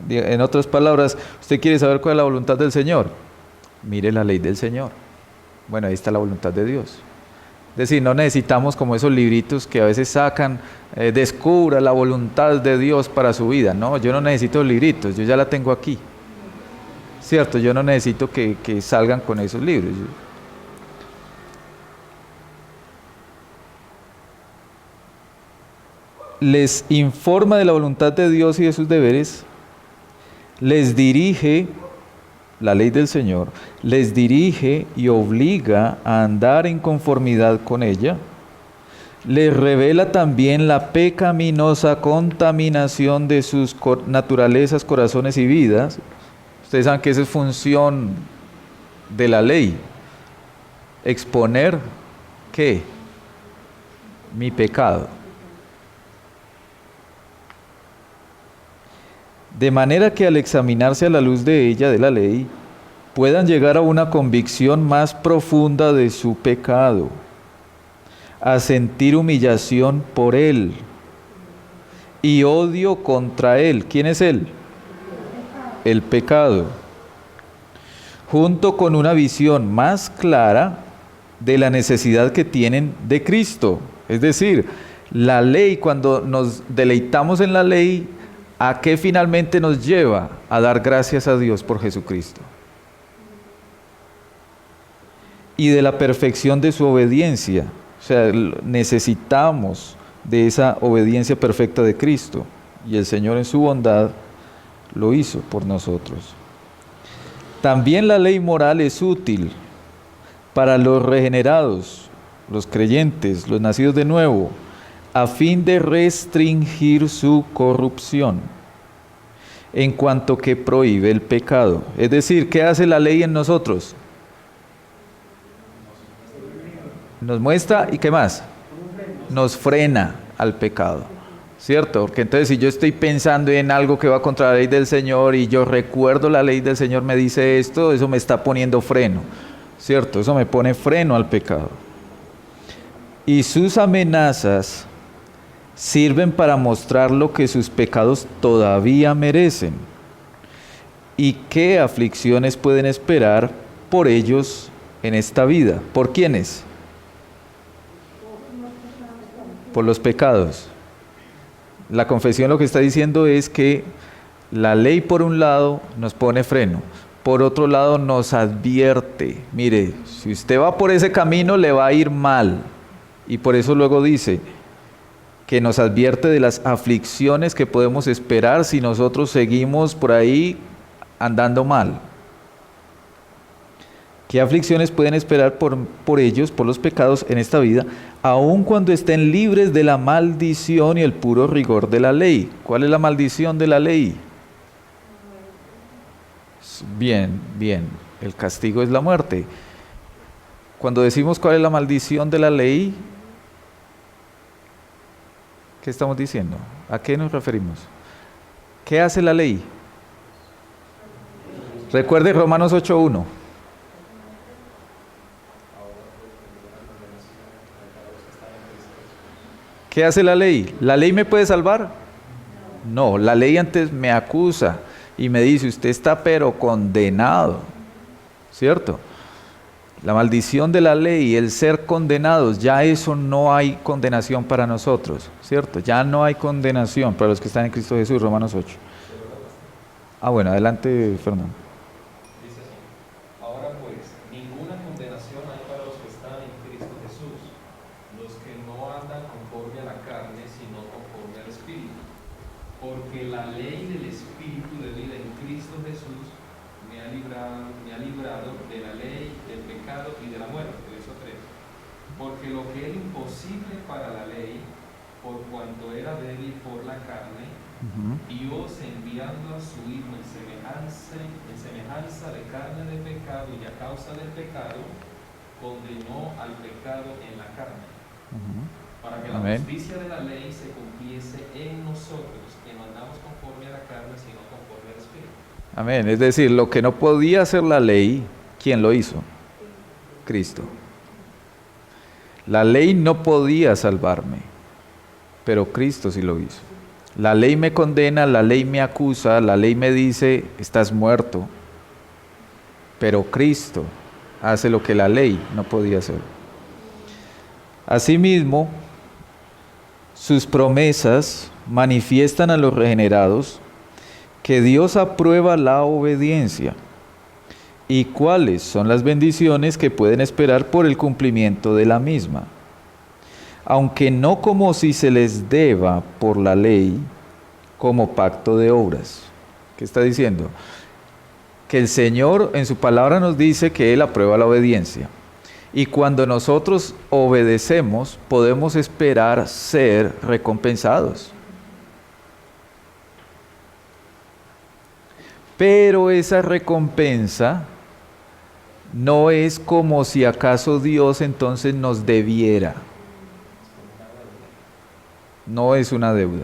En otras palabras, ¿usted quiere saber cuál es la voluntad del Señor? Mire la ley del Señor. Bueno, ahí está la voluntad de Dios. Es decir, no necesitamos como esos libritos que a veces sacan, descubra la voluntad de Dios para su vida. No, yo no necesito libritos, yo ya la tengo aquí. Cierto, yo no necesito que salgan con esos libros. Les informa de la voluntad de Dios y de sus deberes, les dirige, la ley del Señor, les dirige y obliga a andar en conformidad con ella, les revela también la pecaminosa contaminación de sus naturalezas, corazones y vidas. Ustedes saben que esa es función de la ley, exponer, ¿qué? Mi pecado. De manera que al examinarse a la luz de ella, de la ley, puedan llegar a una convicción más profunda de su pecado, a sentir humillación por él y odio contra él. ¿Quién es él? El pecado. Junto con una visión más clara de la necesidad que tienen de Cristo. Es decir, la ley, cuando nos deleitamos en la ley, ¿a qué finalmente nos lleva? A dar gracias a Dios por Jesucristo. Y de la perfección de su obediencia. O sea, necesitamos de esa obediencia perfecta de Cristo. Y el Señor en su bondad lo hizo por nosotros. También la ley moral es útil para los regenerados, los creyentes, los nacidos de nuevo, a fin de restringir su corrupción, en cuanto que prohíbe el pecado. Es decir, ¿qué hace la ley en nosotros? Nos muestra, ¿y qué más? Nos frena al pecado, ¿cierto? Porque entonces si yo estoy pensando en algo que va contra la ley del Señor y yo recuerdo la ley del Señor me dice esto, eso me está poniendo freno, ¿cierto? Eso me pone freno al pecado. Y sus amenazas sirven para mostrar lo que sus pecados todavía merecen y qué aflicciones pueden esperar por ellos en esta vida. ¿Por quiénes? Por los pecados. La confesión lo que está diciendo es que la ley por un lado nos pone freno, por otro lado nos advierte, mire, si usted va por ese camino le va a ir mal, y por eso luego dice que nos advierte de las aflicciones que podemos esperar si nosotros seguimos por ahí andando mal. ¿Qué aflicciones pueden esperar por ellos, por los pecados en esta vida, aun cuando estén libres de la maldición y el puro rigor de la ley? ¿Cuál es la maldición de la ley? Bien, el castigo es la muerte. Cuando decimos cuál es la maldición de la ley, ¿qué estamos diciendo? ¿A qué nos referimos? ¿Qué hace la ley? Recuerde Romanos 8:1. ¿Qué hace la ley? ¿La ley me puede salvar? No, la ley antes me acusa y me dice, usted está pero condenado, ¿cierto? La maldición de la ley, el ser condenados, ya eso no hay condenación para nosotros, ¿cierto? Ya no hay condenación para los que están en Cristo Jesús, Romanos 8. Bueno, adelante, Fernando. Dice así: ahora pues, ninguna condenación hay para los que están en Cristo Jesús, los que no andan conforme a la carne, sino conforme al Espíritu. Porque la ley del Espíritu de vida en Cristo Jesús me ha librado de la ley del pecado y de la muerte. Verso 3. Porque lo que era imposible para la ley, por cuanto era débil por la carne, Dios, enviando a su Hijo en semejanza de carne de pecado y a causa del pecado, condenó al pecado en la carne, para que la justicia de la ley se cumpliese en nosotros, que no andamos conforme a la carne, sino conforme al Espíritu. Amén. Es decir, lo que no podía hacer la ley, ¿quién lo hizo? Cristo. La ley no podía salvarme, pero Cristo sí lo hizo. La ley me condena, la ley me acusa, la ley me dice, estás muerto. Pero Cristo, hace lo que la ley no podía hacer. Asimismo, sus promesas manifiestan a los regenerados que Dios aprueba la obediencia y cuáles son las bendiciones que pueden esperar por el cumplimiento de la misma, aunque no como si se les deba por la ley, como pacto de obras. ¿Qué está diciendo? Que el Señor en su palabra nos dice que Él aprueba la obediencia. Y cuando nosotros obedecemos, podemos esperar ser recompensados. Pero esa recompensa no es como si acaso Dios entonces nos debiera. No es una deuda.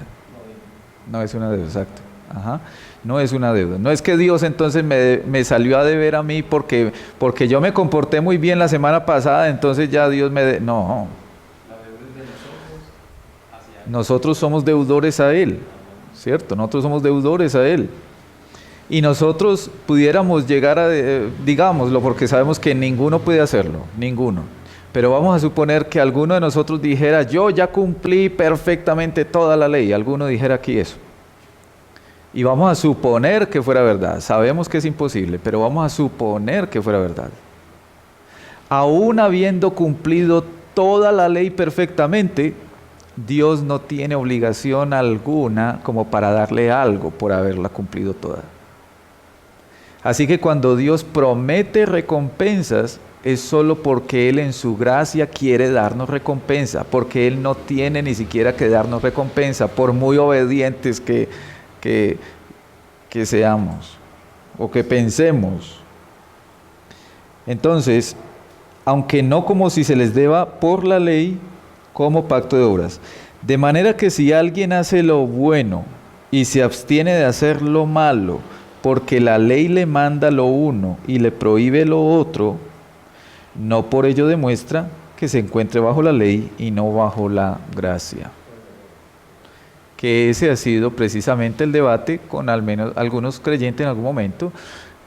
No es una deuda, exacto. Ajá. No es una deuda. No es que Dios entonces me salió a deber a mí porque yo me comporté muy bien la semana pasada, entonces ya Dios me... No. La deuda es de nosotros hacia Él. Nosotros somos deudores a Él, ¿cierto? Nosotros somos deudores a Él. Y nosotros pudiéramos llegar a, digámoslo, porque sabemos que ninguno puede hacerlo, ninguno. Pero vamos a suponer que alguno de nosotros dijera, yo ya cumplí perfectamente toda la ley. Alguno dijera aquí eso. Y vamos a suponer que fuera verdad. Sabemos que es imposible, pero vamos a suponer que fuera verdad. Aún habiendo cumplido toda la ley perfectamente, Dios no tiene obligación alguna como para darle algo por haberla cumplido toda. Así que cuando Dios promete recompensas, es solo porque Él en su gracia quiere darnos recompensa, porque Él no tiene ni siquiera que darnos recompensa, por muy obedientes que seamos o que pensemos. Entonces, aunque no como si se les deba por la ley, como pacto de obras. De manera que si alguien hace lo bueno y se abstiene de hacer lo malo, porque la ley le manda lo uno y le prohíbe lo otro, no por ello demuestra que se encuentre bajo la ley y no bajo la gracia. Que ese ha sido precisamente el debate con al menos algunos creyentes en algún momento,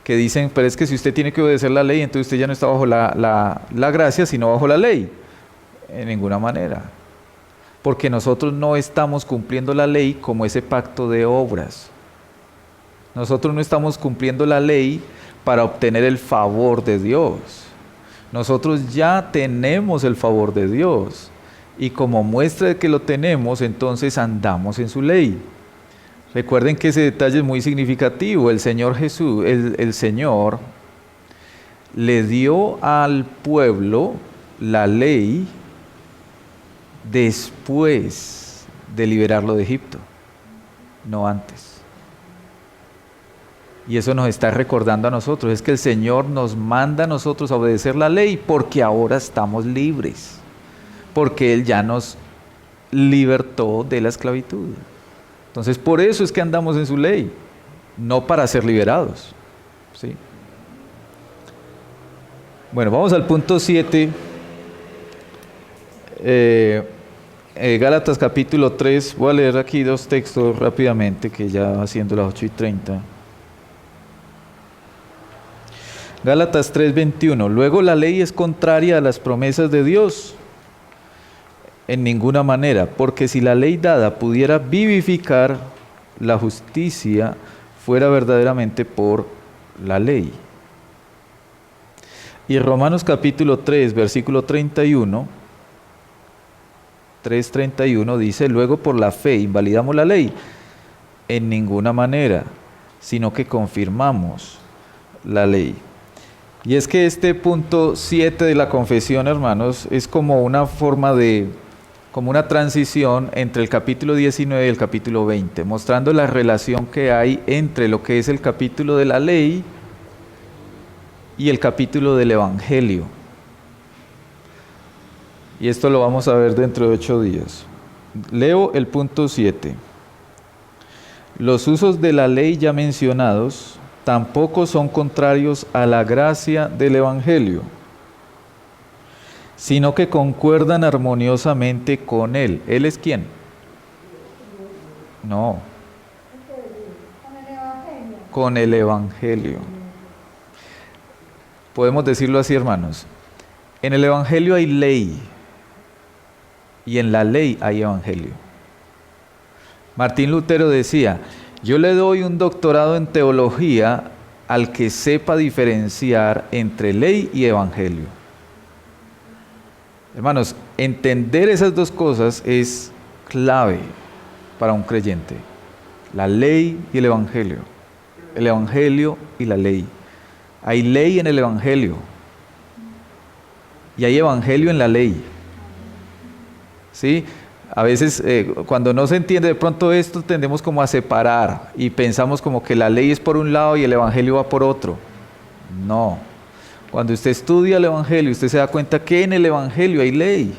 que dicen, pero es que si usted tiene que obedecer la ley, entonces usted ya no está bajo la gracia, sino bajo la ley. En ninguna manera. Porque nosotros no estamos cumpliendo la ley como ese pacto de obras. Nosotros no estamos cumpliendo la ley para obtener el favor de Dios. Nosotros ya tenemos el favor de Dios. Y como muestra de que lo tenemos, entonces andamos en su ley. Recuerden que ese detalle es muy significativo. El Señor Jesús, el Señor, le dio al pueblo la ley después de liberarlo de Egipto, no antes. Y eso nos está recordando a nosotros, es que el Señor nos manda a nosotros a obedecer la ley porque ahora estamos libres. Porque Él ya nos libertó de la esclavitud. Entonces, por eso es que andamos en su ley, no para ser liberados. ¿Sí? Bueno, vamos al punto 7. Gálatas capítulo 3. Voy a leer aquí dos textos rápidamente, que ya va siendo las 8:30. Gálatas 3:21. Luego la ley es contraria a las promesas de Dios. En ninguna manera, porque si la ley dada pudiera vivificar, la justicia fuera verdaderamente por la ley. Y Romanos capítulo 3, versículo 31, 3:31 dice, luego por la fe invalidamos la ley. En ninguna manera, sino que confirmamos la ley. Y es que este punto 7 de la confesión, hermanos, es como una forma como una transición entre el capítulo 19 y el capítulo 20, mostrando la relación que hay entre lo que es el capítulo de la ley y el capítulo del Evangelio. Y esto lo vamos a ver dentro de 8 días. Leo el punto 7. Los usos de la ley ya mencionados tampoco son contrarios a la gracia del Evangelio, sino que concuerdan armoniosamente con él. ¿Él es quién? No. Con el Evangelio. Podemos decirlo así, hermanos. En el Evangelio hay ley y en la ley hay Evangelio. Martín Lutero decía, yo le doy un doctorado en teología al que sepa diferenciar entre ley y Evangelio. Hermanos, entender esas dos cosas es clave para un creyente. La ley y el Evangelio. El Evangelio y la ley. Hay ley en el Evangelio. Y hay Evangelio en la ley. ¿Sí? A veces cuando no se entiende de pronto esto, tendemos como a separar y pensamos como que la ley es por un lado y el Evangelio va por otro. No. Cuando usted estudia el Evangelio, usted se da cuenta que en el Evangelio hay ley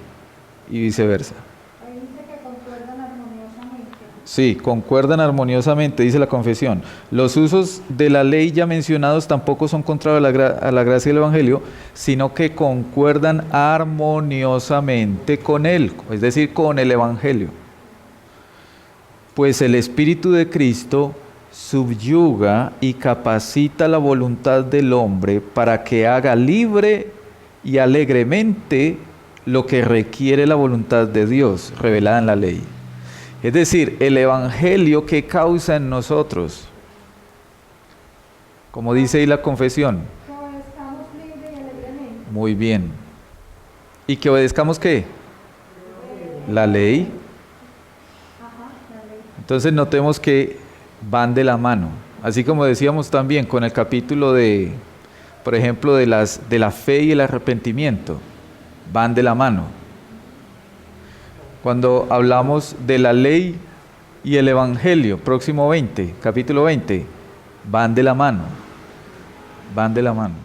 y viceversa. Ahí dice que concuerdan armoniosamente. Sí, concuerdan armoniosamente, dice la confesión. Los usos de la ley ya mencionados tampoco son contrarios a la gracia del Evangelio, sino que concuerdan armoniosamente con él, es decir, con el Evangelio. Pues el Espíritu de Cristo subyuga y capacita la voluntad del hombre para que haga libre y alegremente lo que requiere la voluntad de Dios revelada en la ley. Es decir, el Evangelio que causa en nosotros, como dice ahí la confesión. Que obedezcamos libre y alegremente. Muy bien. ¿Y que obedezcamos qué? La ley. Ajá, la ley. Entonces notemos que van de la mano. Así como decíamos también con el capítulo de, por ejemplo, de la fe y el arrepentimiento. Van de la mano. Cuando hablamos de la ley y el Evangelio, próximo 20, capítulo 20, van de la mano. Van de la mano.